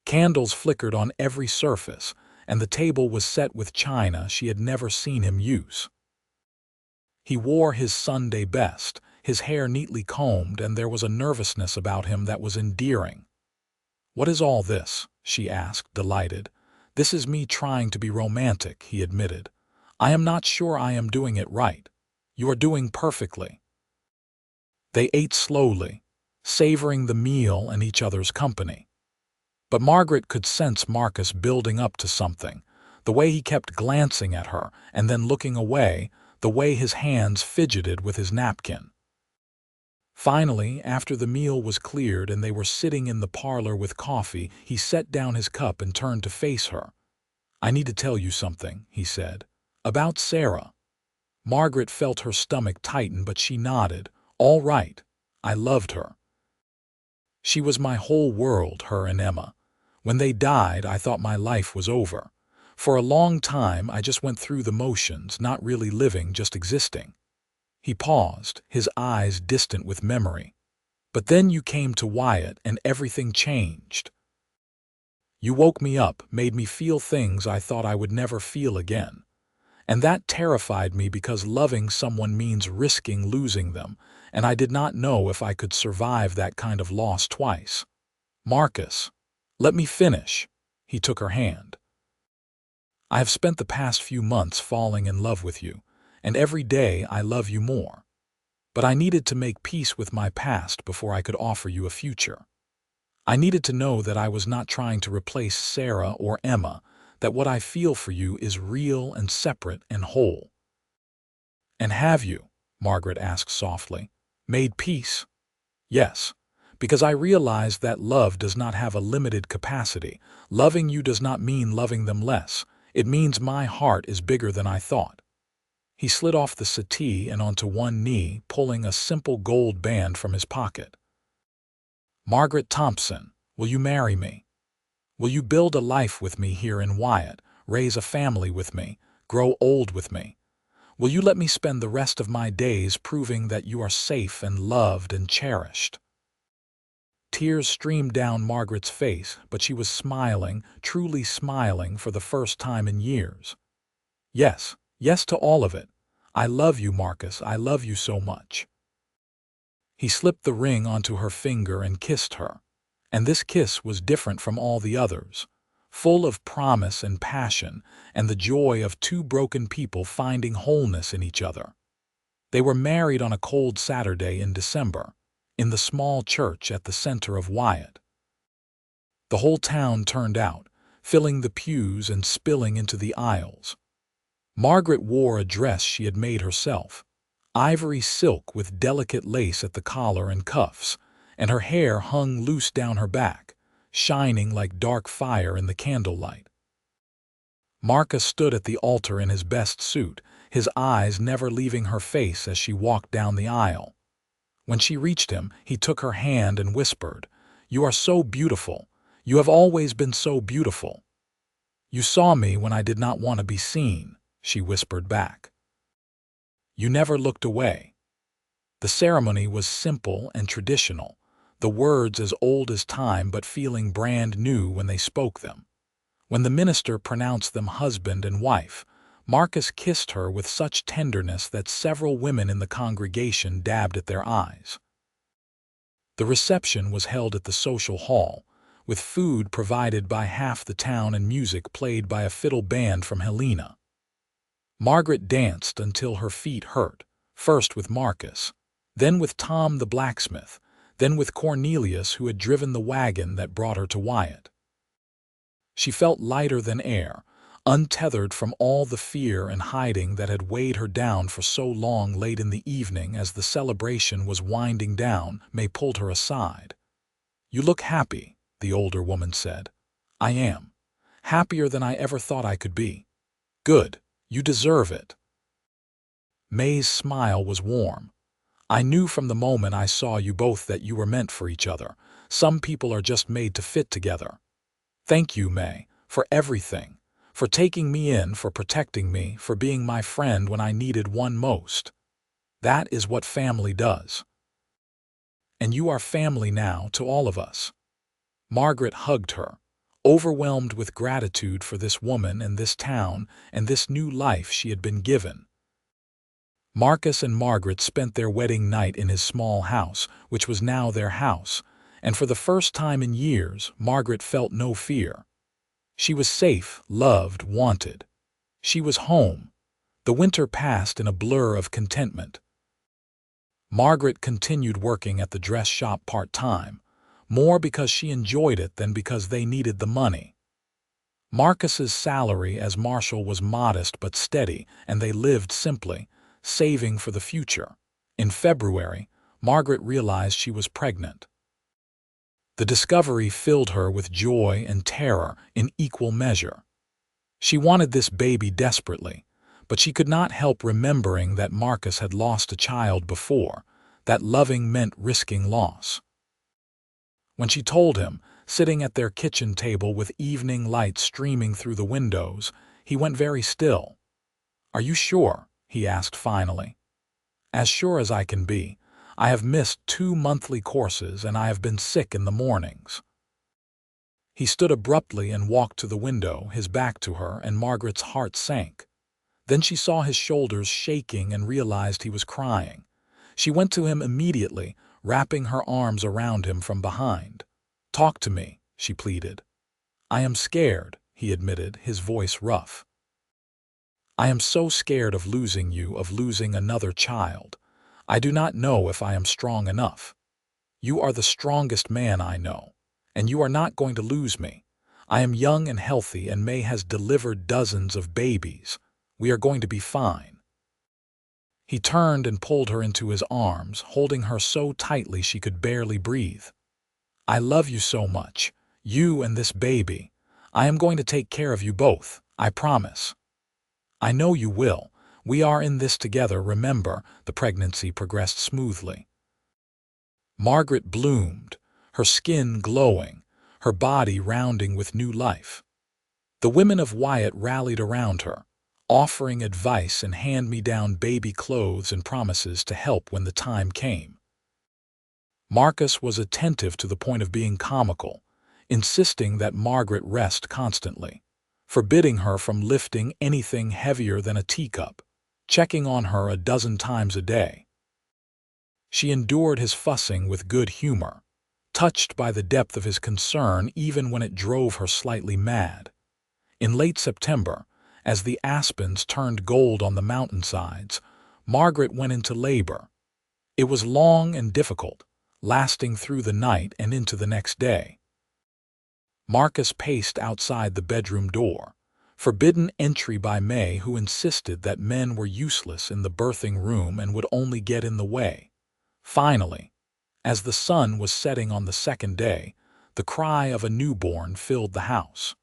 Candles flickered on every surface, and the table was set with china she had never seen him use. He wore his Sunday best, his hair neatly combed, and there was a nervousness about him that was endearing. "What is all this?" she asked, delighted. "This is me trying to be romantic," he admitted. "I am not sure I am doing it right. You are doing perfectly." They ate slowly, savoring the meal and each other's company. But Margaret could sense Marcus building up to something, the way he kept glancing at her and then looking away, the way his hands fidgeted with his napkin. Finally, after the meal was cleared and they were sitting in the parlor with coffee, he set down his cup and turned to face her. "I need to tell you something," he said. "About Sarah." Margaret felt her stomach tighten, but she nodded. "All right. I loved her. She was my whole world, her and Emma. When they died, I thought my life was over. For a long time, I just went through the motions, not really living, just existing." He paused, his eyes distant with memory. "But then you came to Wyatt and everything changed. You woke me up, made me feel things I thought I would never feel again. And that terrified me because loving someone means risking losing them, and I did not know if I could survive that kind of loss twice. Marcus, let me finish." He took her hand. "I have spent the past few months falling in love with you, and every day I love you more. But I needed to make peace with my past before I could offer you a future. I needed to know that I was not trying to replace Sarah or Emma, that what I feel for you is real and separate and whole." "And have you," Margaret asked softly, "made peace?" "Yes, because I realized that love does not have a limited capacity. Loving you does not mean loving them less. It means my heart is bigger than I thought." He slid off the settee and onto one knee, pulling a simple gold band from his pocket. "Margaret Thompson, will you marry me? Will you build a life with me here in Wyatt, raise a family with me, grow old with me? Will you let me spend the rest of my days proving that you are safe and loved and cherished?" Tears streamed down Margaret's face, but she was smiling, truly smiling for the first time in years. "Yes, yes to all of it. I love you, Marcus, I love you so much." He slipped the ring onto her finger and kissed her. And this kiss was different from all the others, full of promise and passion and the joy of two broken people finding wholeness in each other. They were married on a cold Saturday in December, in the small church at the center of Wyatt. The whole town turned out, filling the pews and spilling into the aisles. Margaret wore a dress she had made herself, ivory silk with delicate lace at the collar and cuffs, and her hair hung loose down her back, shining like dark fire in the candlelight. Marcus stood at the altar in his best suit, his eyes never leaving her face as she walked down the aisle. When she reached him, he took her hand and whispered, "You are so beautiful. You have always been so beautiful." "You saw me when I did not want to be seen," she whispered back. "You never looked away." The ceremony was simple and traditional, the words as old as time but feeling brand new when they spoke them. When the minister pronounced them husband and wife, Marcus kissed her with such tenderness that several women in the congregation dabbed at their eyes. The reception was held at the social hall, with food provided by half the town and music played by a fiddle band from Helena. Margaret danced until her feet hurt, first with Marcus, then with Tom the blacksmith, then with Cornelius who had driven the wagon that brought her to Wyatt. She felt lighter than air, untethered from all the fear and hiding that had weighed her down for so long. Late in the evening, as the celebration was winding down, May pulled her aside. "You look happy," the older woman said. "I am. Happier than I ever thought I could be." "Good. You deserve it." May's smile was warm. "I knew from the moment I saw you both that you were meant for each other. Some people are just made to fit together. Thank you, May, for everything. For taking me in, for protecting me, for being my friend when I needed one most. That is what family does. And you are family now to all of us." Margaret hugged her, overwhelmed with gratitude for this woman and this town and this new life she had been given. Marcus and Margaret spent their wedding night in his small house, which was now their house, and for the first time in years, Margaret felt no fear. She was safe, loved, wanted. She was home. The winter passed in a blur of contentment. Margaret continued working at the dress shop part-time, more because she enjoyed it than because they needed the money. Marcus's salary as marshal was modest but steady, and they lived simply, saving for the future. In February, Margaret realized she was pregnant. The discovery filled her with joy and terror in equal measure. She wanted this baby desperately, but she could not help remembering that Marcus had lost a child before, that loving meant risking loss. When she told him, sitting at their kitchen table with evening light streaming through the windows, he went very still. "Are you sure?" he asked finally. "As sure as I can be. I have missed 2 monthly courses and I have been sick in the mornings." He stood abruptly and walked to the window, his back to her, and Margaret's heart sank. Then she saw his shoulders shaking and realized he was crying. She went to him immediately, wrapping her arms around him from behind. "Talk to me," she pleaded. "I am scared," he admitted, his voice rough. "I am so scared of losing you, of losing another child. I do not know if I am strong enough. You are the strongest man I know, and you are not going to lose me. I am young and healthy, and May has delivered dozens of babies. We are going to be fine." He turned and pulled her into his arms, holding her so tightly she could barely breathe. "I love you so much, you and this baby. I am going to take care of you both, I promise." "I know you will. We are in this together, remember." The pregnancy progressed smoothly. Margaret bloomed, her skin glowing, her body rounding with new life. The women of Wyatt rallied around her, offering advice and hand-me-down baby clothes and promises to help when the time came. Marcus was attentive to the point of being comical, insisting that Margaret rest constantly, forbidding her from lifting anything heavier than a teacup, checking on her a dozen times a day. She endured his fussing with good humor, touched by the depth of his concern even when it drove her slightly mad. In late September, as the aspens turned gold on the mountainsides, Margaret went into labor. It was long and difficult, lasting through the night and into the next day. Marcus paced outside the bedroom door, forbidden entry by May, who insisted that men were useless in the birthing room and would only get in the way. Finally, as the sun was setting on the second day, the cry of a newborn filled the house.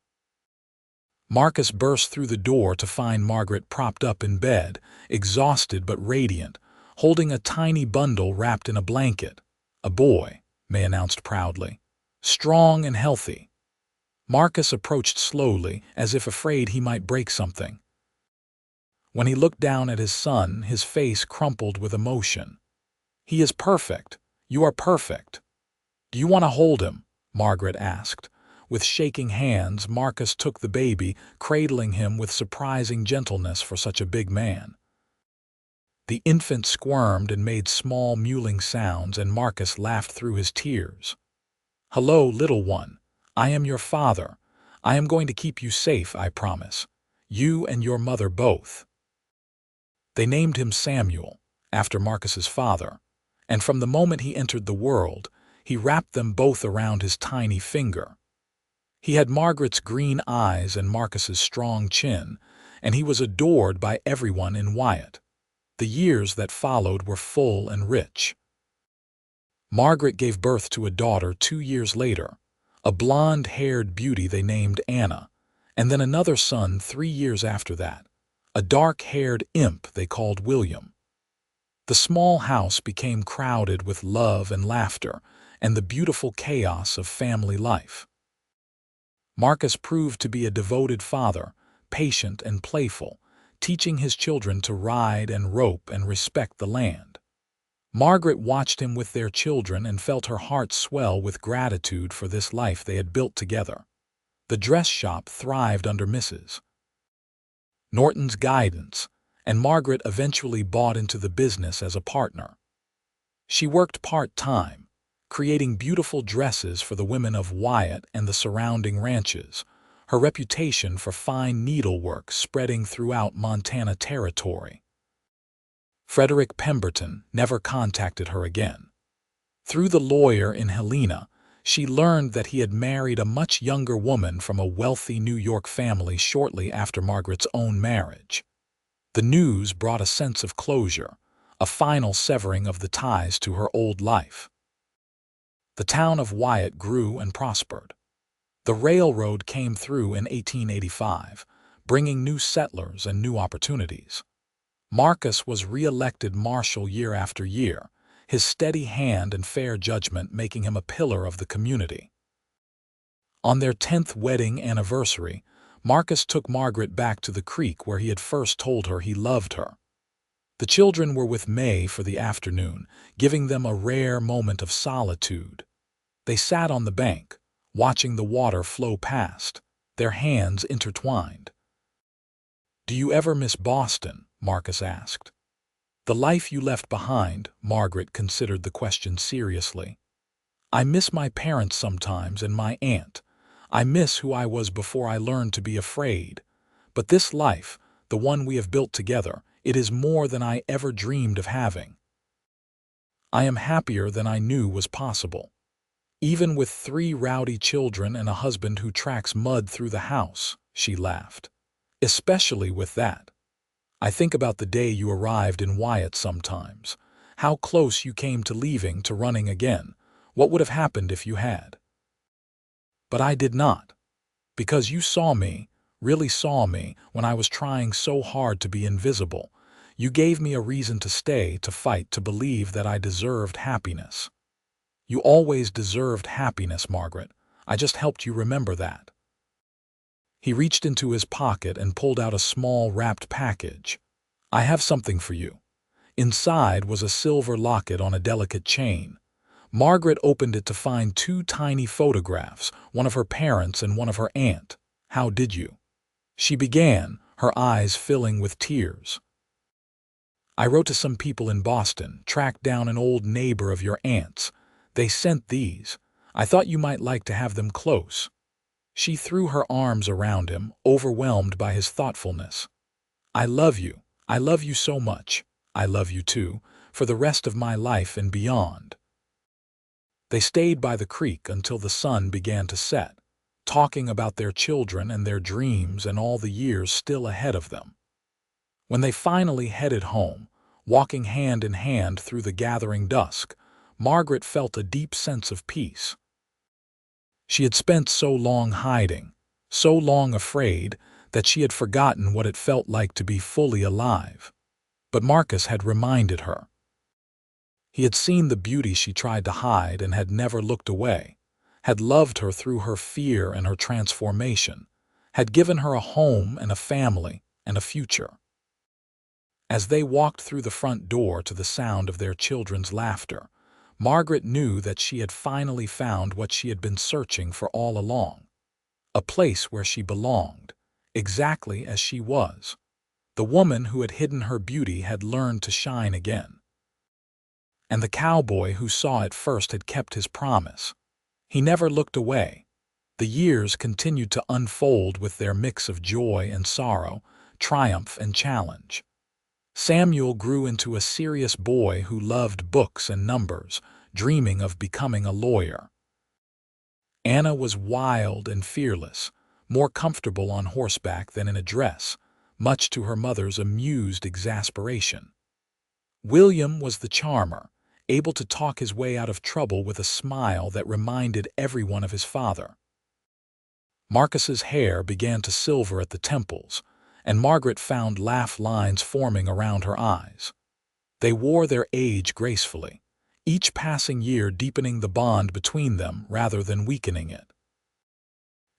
Marcus burst through the door to find Margaret propped up in bed, exhausted but radiant, holding a tiny bundle wrapped in a blanket. "A boy," May announced proudly. "Strong and healthy." Marcus approached slowly, as if afraid he might break something. When he looked down at his son, his face crumpled with emotion. "He is perfect. You are perfect." "Do you want to hold him?" Margaret asked. With shaking hands, Marcus took the baby, cradling him with surprising gentleness for such a big man. The infant squirmed and made small mewling sounds, and Marcus laughed through his tears. "Hello, little one. I am your father. I am going to keep you safe, I promise. You and your mother both." They named him Samuel, after Marcus's father, and from the moment he entered the world, he wrapped them both around his tiny finger. He had Margaret's green eyes and Marcus's strong chin, and he was adored by everyone in Wyatt. The years that followed were full and rich. Margaret gave birth to a daughter 2 years later, a blonde-haired beauty they named Anna, and then another son 3 years after that, a dark-haired imp they called William. The small house became crowded with love and laughter and the beautiful chaos of family life. Marcus proved to be a devoted father, patient and playful, teaching his children to ride and rope and respect the land. Margaret watched him with their children and felt her heart swell with gratitude for this life they had built together. The dress shop thrived under Mrs. Norton's guidance, and Margaret eventually bought into the business as a partner. She worked part-time, creating beautiful dresses for the women of Wyatt and the surrounding ranches, her reputation for fine needlework spreading throughout Montana Territory. Frederick Pemberton never contacted her again. Through the lawyer in Helena, she learned that he had married a much younger woman from a wealthy New York family shortly after Margaret's own marriage. The news brought a sense of closure, a final severing of the ties to her old life. The town of Wyatt grew and prospered. The railroad came through in 1885, bringing new settlers and new opportunities. Marcus was re-elected marshal year after year, his steady hand and fair judgment making him a pillar of the community. On their 10th wedding anniversary, Marcus took Margaret back to the creek where he had first told her he loved her. The children were with May for the afternoon, giving them a rare moment of solitude. They sat on the bank, watching the water flow past, their hands intertwined. "Do you ever miss Boston?" Marcus asked. "The life you left behind," Margaret considered the question seriously. "I miss my parents sometimes and my aunt. I miss who I was before I learned to be afraid. But this life, the one we have built together, it is more than I ever dreamed of having. I am happier than I knew was possible. Even with 3 rowdy children and a husband who tracks mud through the house," she laughed. "Especially with that. I think about the day you arrived in Wyatt sometimes, how close you came to leaving to running again. What would have happened if you had? But I did not, because you saw me, really saw me, when I was trying so hard to be invisible. You gave me a reason to stay, to fight, to believe that I deserved happiness. You always deserved happiness, Margaret. I just helped you remember that." He reached into his pocket and pulled out a small wrapped package. "I have something for you." Inside was a silver locket on a delicate chain. Margaret opened it to find 2 tiny photographs, one of her parents and one of her aunt. "How did you?" she began, her eyes filling with tears. "I wrote to some people in Boston, tracked down an old neighbor of your aunt's. They sent these. I thought you might like to have them close." She threw her arms around him, overwhelmed by his thoughtfulness. "I love you. I love you so much. I love you too, for the rest of my life and beyond." They stayed by the creek until the sun began to set, talking about their children and their dreams and all the years still ahead of them. When they finally headed home, walking hand in hand through the gathering dusk, Margaret felt a deep sense of peace. She had spent so long hiding, so long afraid, that she had forgotten what it felt like to be fully alive. But Marcus had reminded her. He had seen the beauty she tried to hide and had never looked away, had loved her through her fear and her transformation, had given her a home and a family and a future. As they walked through the front door to the sound of their children's laughter, Margaret knew that she had finally found what she had been searching for all along. A place where she belonged, exactly as she was. The woman who had hidden her beauty had learned to shine again. And the cowboy who saw it first had kept his promise. He never looked away. The years continued to unfold with their mix of joy and sorrow, triumph and challenge. Samuel grew into a serious boy who loved books and numbers, dreaming of becoming a lawyer. Anna was wild and fearless, more comfortable on horseback than in a dress, much to her mother's amused exasperation. William was the charmer, able to talk his way out of trouble with a smile that reminded everyone of his father. Marcus's hair began to silver at the temples, and Margaret found laugh lines forming around her eyes. They wore their age gracefully, each passing year deepening the bond between them rather than weakening it.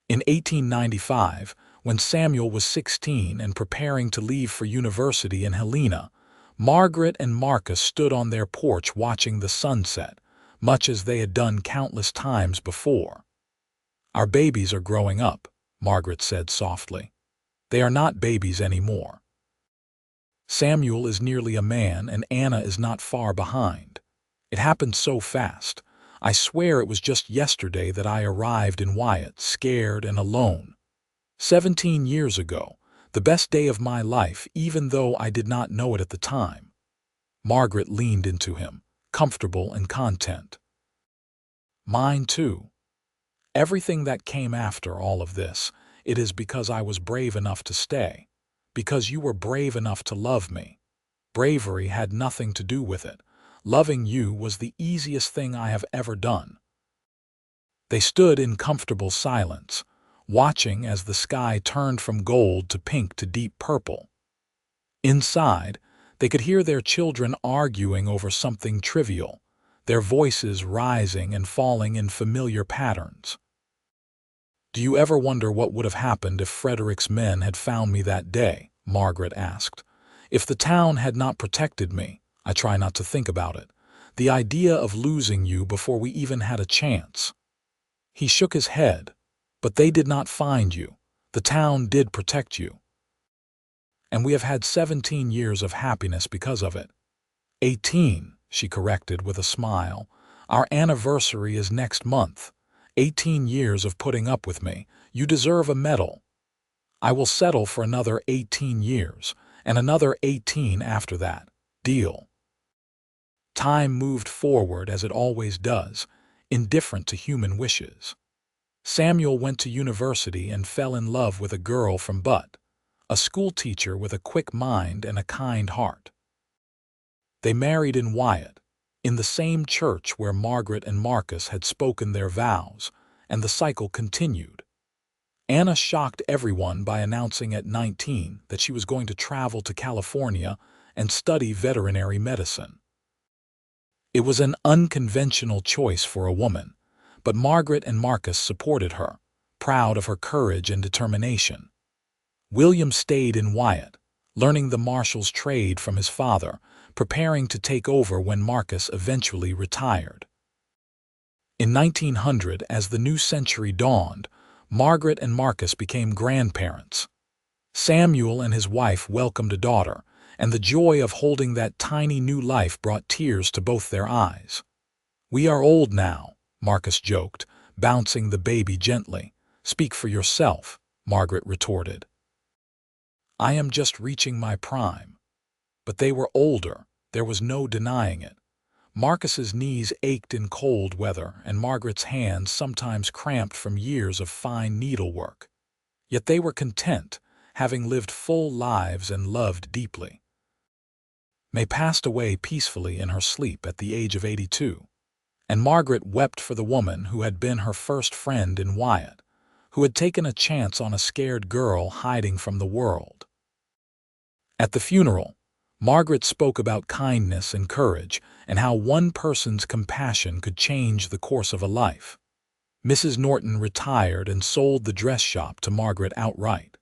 In 1895, when Samuel was 16 and preparing to leave for university in Helena, Margaret and Marcus stood on their porch watching the sunset, much as they had done countless times before. "Our babies are growing up," Margaret said softly. "They are not babies anymore. Samuel is nearly a man and Anna is not far behind. It happened so fast. I swear it was just yesterday that I arrived in Wyatt, scared and alone. 17 years ago, the best day of my life, even though I did not know it at the time." Margaret leaned into him, comfortable and content. "Mine too. Everything that came after all of this, it is because I was brave enough to stay. Because you were brave enough to love me. Bravery had nothing to do with it. Loving you was the easiest thing I have ever done." They stood in comfortable silence, watching as the sky turned from gold to pink to deep purple. Inside, they could hear their children arguing over something trivial, their voices rising and falling in familiar patterns. "Do you ever wonder what would have happened if Frederick's men had found me that day?" Margaret asked. "If the town had not protected me, I try not to think about it. The idea of losing you before we even had a chance." He shook his head. "But they did not find you. The town did protect you. And we have had 17 years of happiness because of it." 18, she corrected with a smile. "Our anniversary is next month. 18 years of putting up with me. You deserve a medal. I will settle for another 18 years, and another 18 after that. Deal." Time moved forward as it always does, indifferent to human wishes. Samuel went to university and fell in love with a girl from Butt, a schoolteacher with a quick mind and a kind heart. They married in Wyatt, in the same church where Margaret and Marcus had spoken their vows, and the cycle continued. Anna shocked everyone by announcing at 19 that she was going to travel to California and study veterinary medicine. It was an unconventional choice for a woman, but Margaret and Marcus supported her, proud of her courage and determination. William stayed in Wyatt, learning the marshal's trade from his father, preparing to take over when Marcus eventually retired. In 1900, as the new century dawned, Margaret and Marcus became grandparents. Samuel and his wife welcomed a daughter, and the joy of holding that tiny new life brought tears to both their eyes. "We are old now," Marcus joked, bouncing the baby gently. "Speak for yourself," Margaret retorted. "I am just reaching my prime." But they were older, there was no denying it. Marcus's knees ached in cold weather, and Margaret's hands sometimes cramped from years of fine needlework. Yet they were content, having lived full lives and loved deeply. May passed away peacefully in her sleep at the age of 82, and Margaret wept for the woman who had been her first friend in Wyatt, who had taken a chance on a scared girl hiding from the world. At the funeral, Margaret spoke about kindness and courage and how one person's compassion could change the course of a life. Mrs. Norton retired and sold the dress shop to Margaret outright.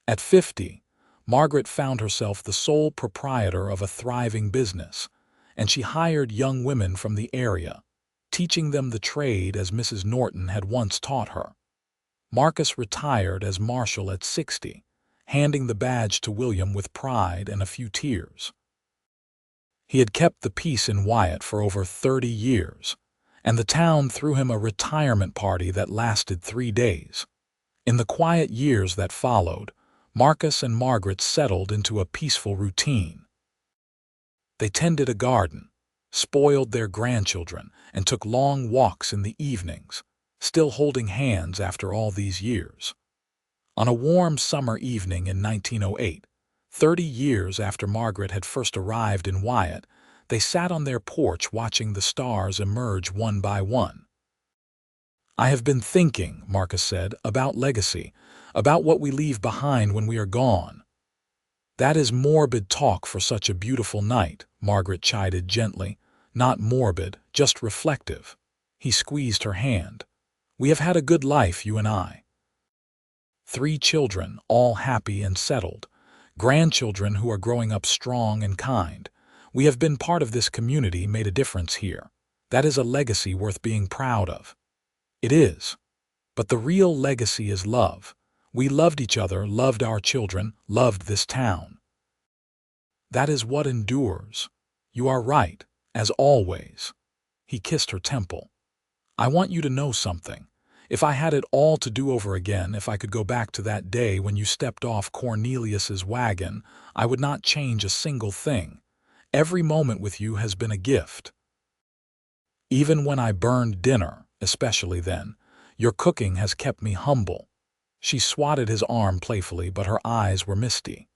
At 50, Margaret found herself the sole proprietor of a thriving business, and she hired young women from the area, teaching them the trade as Mrs. Norton had once taught her. Marcus retired as marshal at 60, handing the badge to William with pride and a few tears. He had kept the peace in Wyatt for over 30 years, and the town threw him a retirement party that lasted 3 days. In the quiet years that followed, Marcus and Margaret settled into a peaceful routine. They tended a garden, spoiled their grandchildren, and took long walks in the evenings, still holding hands after all these years. On a warm summer evening in 1908, 30 years after Margaret had first arrived in Wyatt, they sat on their porch watching the stars emerge one by one. "I have been thinking," Marcus said, "about legacy, about what we leave behind when we are gone." "That is morbid talk for such a beautiful night," Margaret chided gently. "Not morbid, just reflective." He squeezed her hand. "We have had a good life, you and I. 3 children, all happy and settled. Grandchildren who are growing up strong and kind. We have been part of this community, made a difference here. That is a legacy worth being proud of." "It is. But the real legacy is love. We loved each other, loved our children, loved this town. That is what endures. You are right, as always. He kissed her temple. I want you to know something. If I had it all to do over again, if I could go back to that day when you stepped off Cornelius's wagon, I would not change a single thing. Every moment with you has been a gift. Even when I burned dinner, especially then, your cooking has kept me humble. She swatted his arm playfully, but her eyes were misty.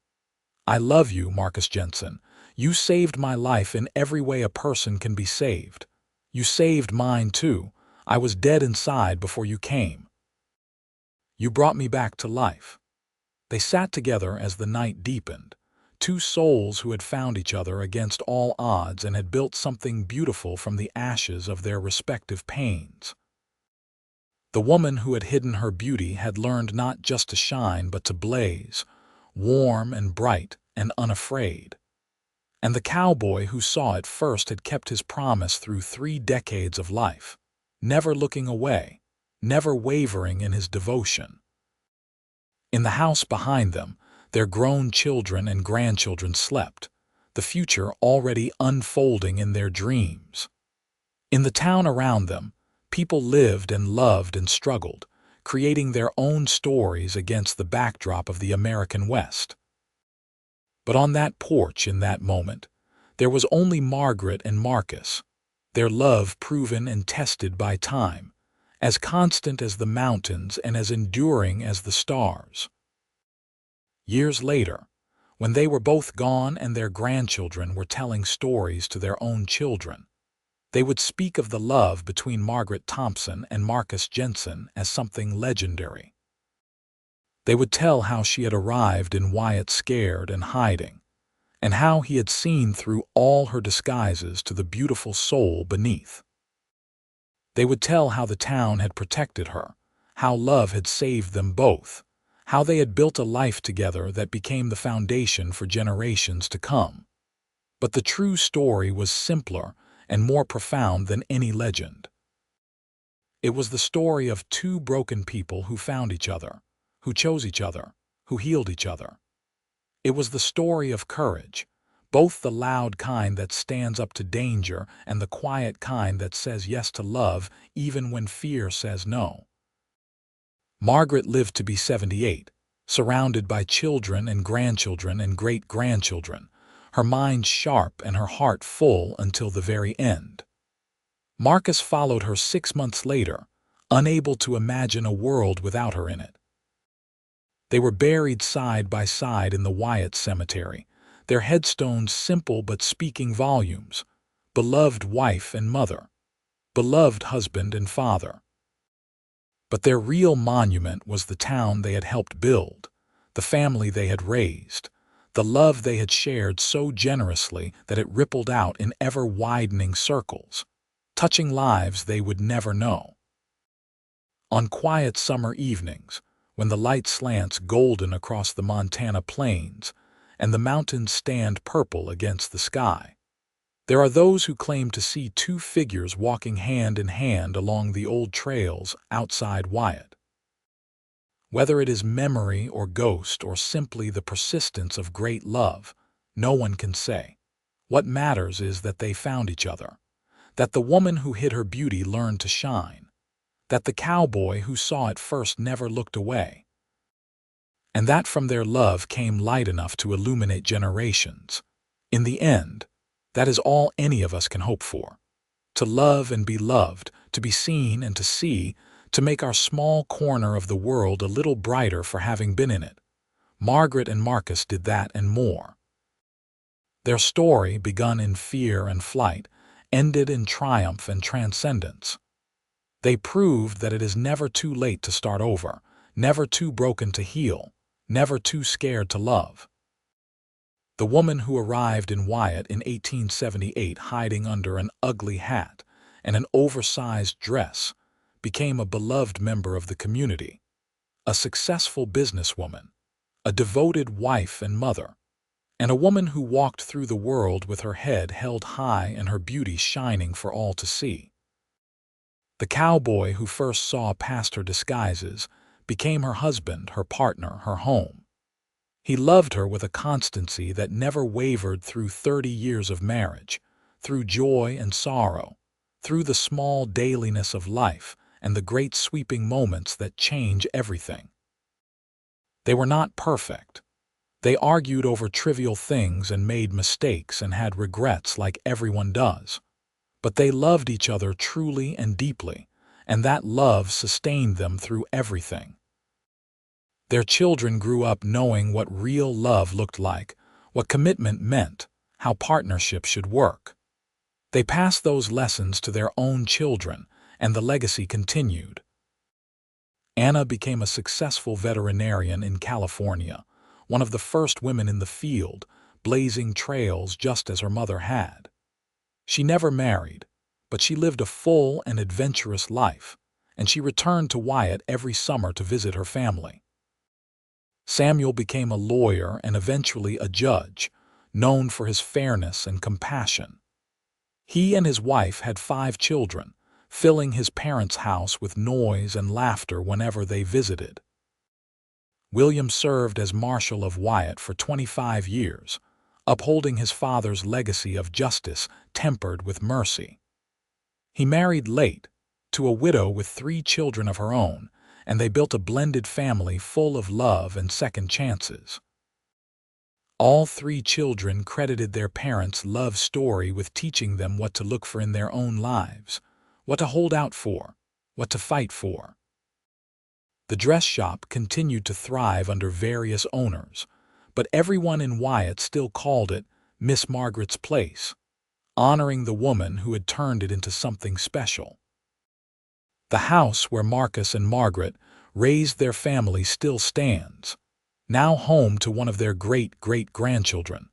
I love you, Marcus Jenson. You saved my life in every way a person can be saved. You saved mine, too. I was dead inside before you came. You brought me back to life. They sat together as the night deepened, two souls who had found each other against all odds and had built something beautiful from the ashes of their respective pains. The woman who had hidden her beauty had learned not just to shine but to blaze, warm and bright and unafraid. And the cowboy who saw it first had kept his promise through 3 decades of life, never looking away, never wavering in his devotion. In the house behind them, their grown children and grandchildren slept, the future already unfolding in their dreams. In the town around them, people lived and loved and struggled, creating their own stories against the backdrop of the American West. But on that porch in that moment, there was only Margaret and Marcus, their love proven and tested by time, as constant as the mountains and as enduring as the stars. Years later, when they were both gone and their grandchildren were telling stories to their own children, they would speak of the love between Margaret Thompson and Marcus Jenson as something legendary. They would tell how she had arrived in Wyatt scared and hiding, and how he had seen through all her disguises to the beautiful soul beneath. They would tell how the town had protected her, how love had saved them both, how they had built a life together that became the foundation for generations to come. But the true story was simpler and more profound than any legend. It was the story of 2 broken people who found each other, who chose each other, who healed each other. It was the story of courage, both the loud kind that stands up to danger and the quiet kind that says yes to love even when fear says no. Margaret lived to be 78, surrounded by children and grandchildren and great-grandchildren, her mind sharp and her heart full until the very end. Marcus followed her 6 months later, unable to imagine a world without her in it. They were buried side by side in the Wyatt cemetery, their headstones simple but speaking volumes: beloved wife and mother, beloved husband and father. But their real monument was the town they had helped build, the family they had raised, the love they had shared so generously that it rippled out in ever-widening circles, touching lives they would never know. On quiet summer evenings, when the light slants golden across the Montana plains and the mountains stand purple against the sky, there are those who claim to see 2 figures walking hand in hand along the old trails outside Wyatt. Whether it is memory or ghost or simply the persistence of great love, no one can say. What matters is that they found each other, that the woman who hid her beauty learned to shine, that the cowboy who saw it first never looked away, and that from their love came light enough to illuminate generations. In the end, that is all any of us can hope for. To love and be loved, to be seen and to see, to make our small corner of the world a little brighter for having been in it. Margaret and Marcus did that and more. Their story, begun in fear and flight, ended in triumph and transcendence. They proved that it is never too late to start over, never too broken to heal, never too scared to love. The woman who arrived in Wyatt in 1878 hiding under an ugly hat and an oversized dress became a beloved member of the community, a successful businesswoman, a devoted wife and mother, and a woman who walked through the world with her head held high and her beauty shining for all to see. The cowboy who first saw past her disguises became her husband, her partner, her home. He loved her with a constancy that never wavered through 30 years of marriage, through joy and sorrow, through the small dailiness of life and the great sweeping moments that change everything. They were not perfect. They argued over trivial things and made mistakes and had regrets like everyone does. But they loved each other truly and deeply, and that love sustained them through everything. Their children grew up knowing what real love looked like, what commitment meant, how partnership should work. They passed those lessons to their own children, and the legacy continued. Anna became a successful veterinarian in California, one of the first women in the field, blazing trails just as her mother had. She never married, but she lived a full and adventurous life, and she returned to Wyatt every summer to visit her family. Samuel became a lawyer and eventually a judge, known for his fairness and compassion. He and his wife had 5 children, filling his parents' house with noise and laughter whenever they visited. William served as Marshal of Wyatt for 25 years, upholding his father's legacy of justice tempered with mercy. He married late, to a widow with 3 children of her own, and they built a blended family full of love and second chances. All 3 children credited their parents' love story with teaching them what to look for in their own lives, what to hold out for, what to fight for. The dress shop continued to thrive under various owners, but everyone in Wyatt still called it Miss Margaret's place, honoring the woman who had turned it into something special. The house where Marcus and Margaret raised their family still stands, now home to one of their great-great-grandchildren.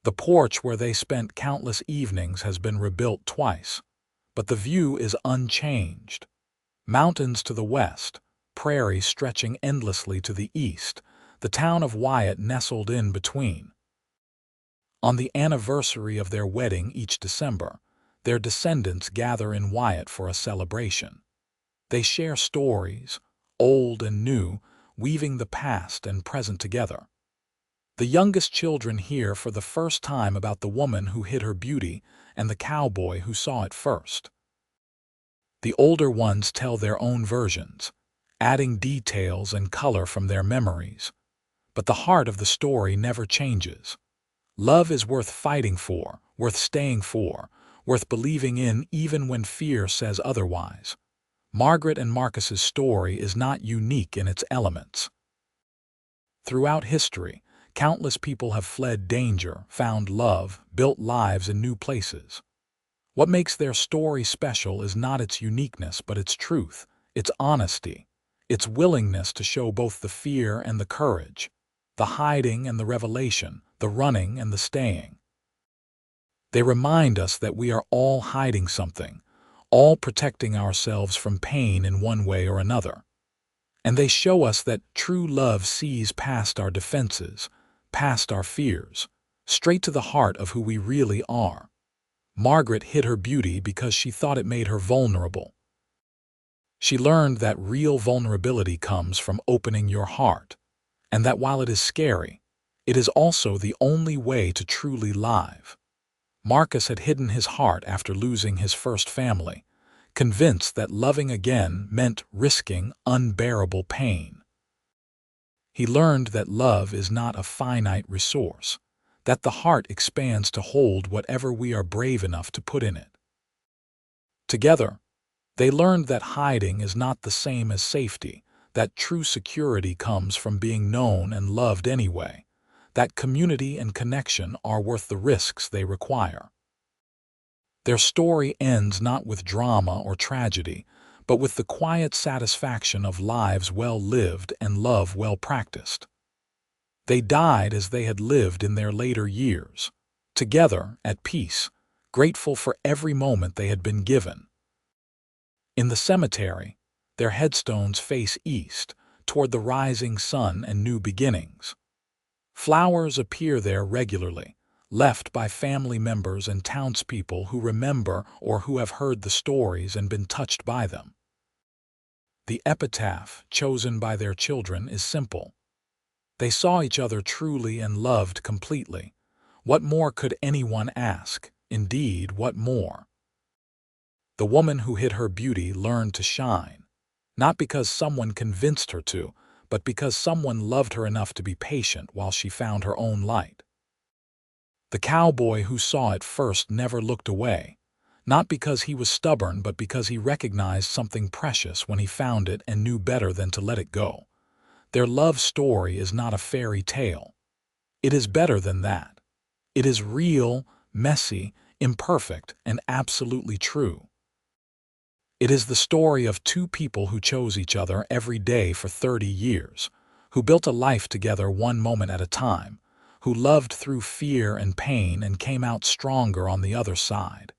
The porch where they spent countless evenings has been rebuilt twice, but the view is unchanged. Mountains to the west, prairie stretching endlessly to the east, the town of Wyatt nestled in between. On the anniversary of their wedding each December, their descendants gather in Wyatt for a celebration. They share stories, old and new, weaving the past and present together. The youngest children hear for the first time about the woman who hid her beauty and the cowboy who saw it first. The older ones tell their own versions, adding details and color from their memories. But the heart of the story never changes. Love is worth fighting for, worth staying for, worth believing in even when fear says otherwise. Margaret and Marcus's story is not unique in its elements. Throughout history, countless people have fled danger, found love, built lives in new places. What makes their story special is not its uniqueness but its truth, its honesty, its willingness to show both the fear and the courage, the hiding and the revelation, the running and the staying. They remind us that we are all hiding something, all protecting ourselves from pain in one way or another. And they show us that true love sees past our defenses, past our fears, straight to the heart of who we really are. Margaret hid her beauty because she thought it made her vulnerable. She learned that real vulnerability comes from opening your heart, and that while it is scary, it is also the only way to truly live. Marcus had hidden his heart after losing his first family, convinced that loving again meant risking unbearable pain. He learned that love is not a finite resource, that the heart expands to hold whatever we are brave enough to put in it. Together, they learned that hiding is not the same as safety, that true security comes from being known and loved anyway, that community and connection are worth the risks they require. Their story ends not with drama or tragedy, but with the quiet satisfaction of lives well lived and love well practiced. They died as they had lived in their later years, together, at peace, grateful for every moment they had been given. In the cemetery, their headstones face east, toward the rising sun and new beginnings. Flowers appear there regularly, left by family members and townspeople who remember or who have heard the stories and been touched by them. The epitaph, chosen by their children, is simple. They saw each other truly and loved completely. What more could anyone ask? Indeed, what more? The woman who hid her beauty learned to shine, not because someone convinced her to, but because someone loved her enough to be patient while she found her own light. The cowboy who saw it first never looked away, not because he was stubborn, but because he recognized something precious when he found it and knew better than to let it go. Their love story is not a fairy tale. It is better than that. It is real, messy, imperfect, and absolutely true. It is the story of two people who chose each other every day for 30 years, who built a life together one moment at a time, who loved through fear and pain and came out stronger on the other side.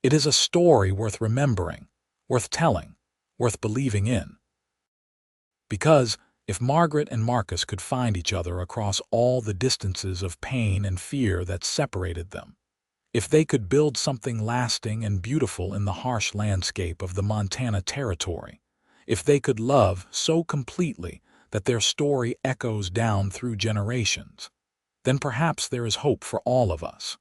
It is a story worth remembering, worth telling, worth believing in. Because if Margaret and Marcus could find each other across all the distances of pain and fear that separated them, if they could build something lasting and beautiful in the harsh landscape of the Montana Territory, if they could love so completely that their story echoes down through generations, then perhaps there is hope for all of us.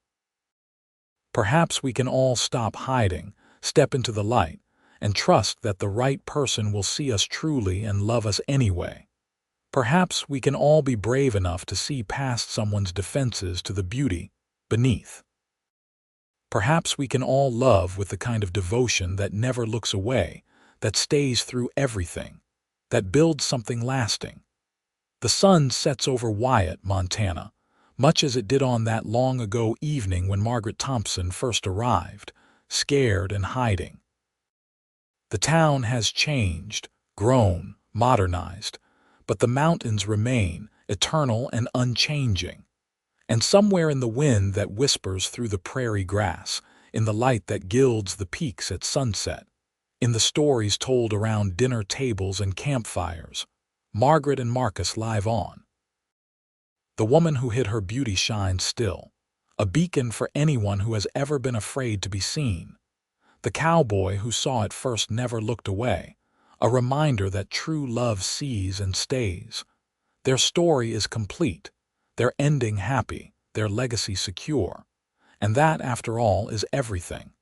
Perhaps we can all stop hiding, step into the light, and trust that the right person will see us truly and love us anyway. Perhaps we can all be brave enough to see past someone's defenses to the beauty beneath. Perhaps we can all love with the kind of devotion that never looks away, that stays through everything, that builds something lasting. The sun sets over Wyatt, Montana, much as it did on that long-ago evening when Margaret Thompson first arrived, scared and hiding. The town has changed, grown, modernized, but the mountains remain, eternal and unchanging. And somewhere in the wind that whispers through the prairie grass, in the light that gilds the peaks at sunset, in the stories told around dinner tables and campfires, Margaret and Marcus live on. The woman who hid her beauty shines still, a beacon for anyone who has ever been afraid to be seen. The cowboy who saw it first never looked away, a reminder that true love sees and stays. Their story is complete, their ending happy, their legacy secure. And that, after all, is everything.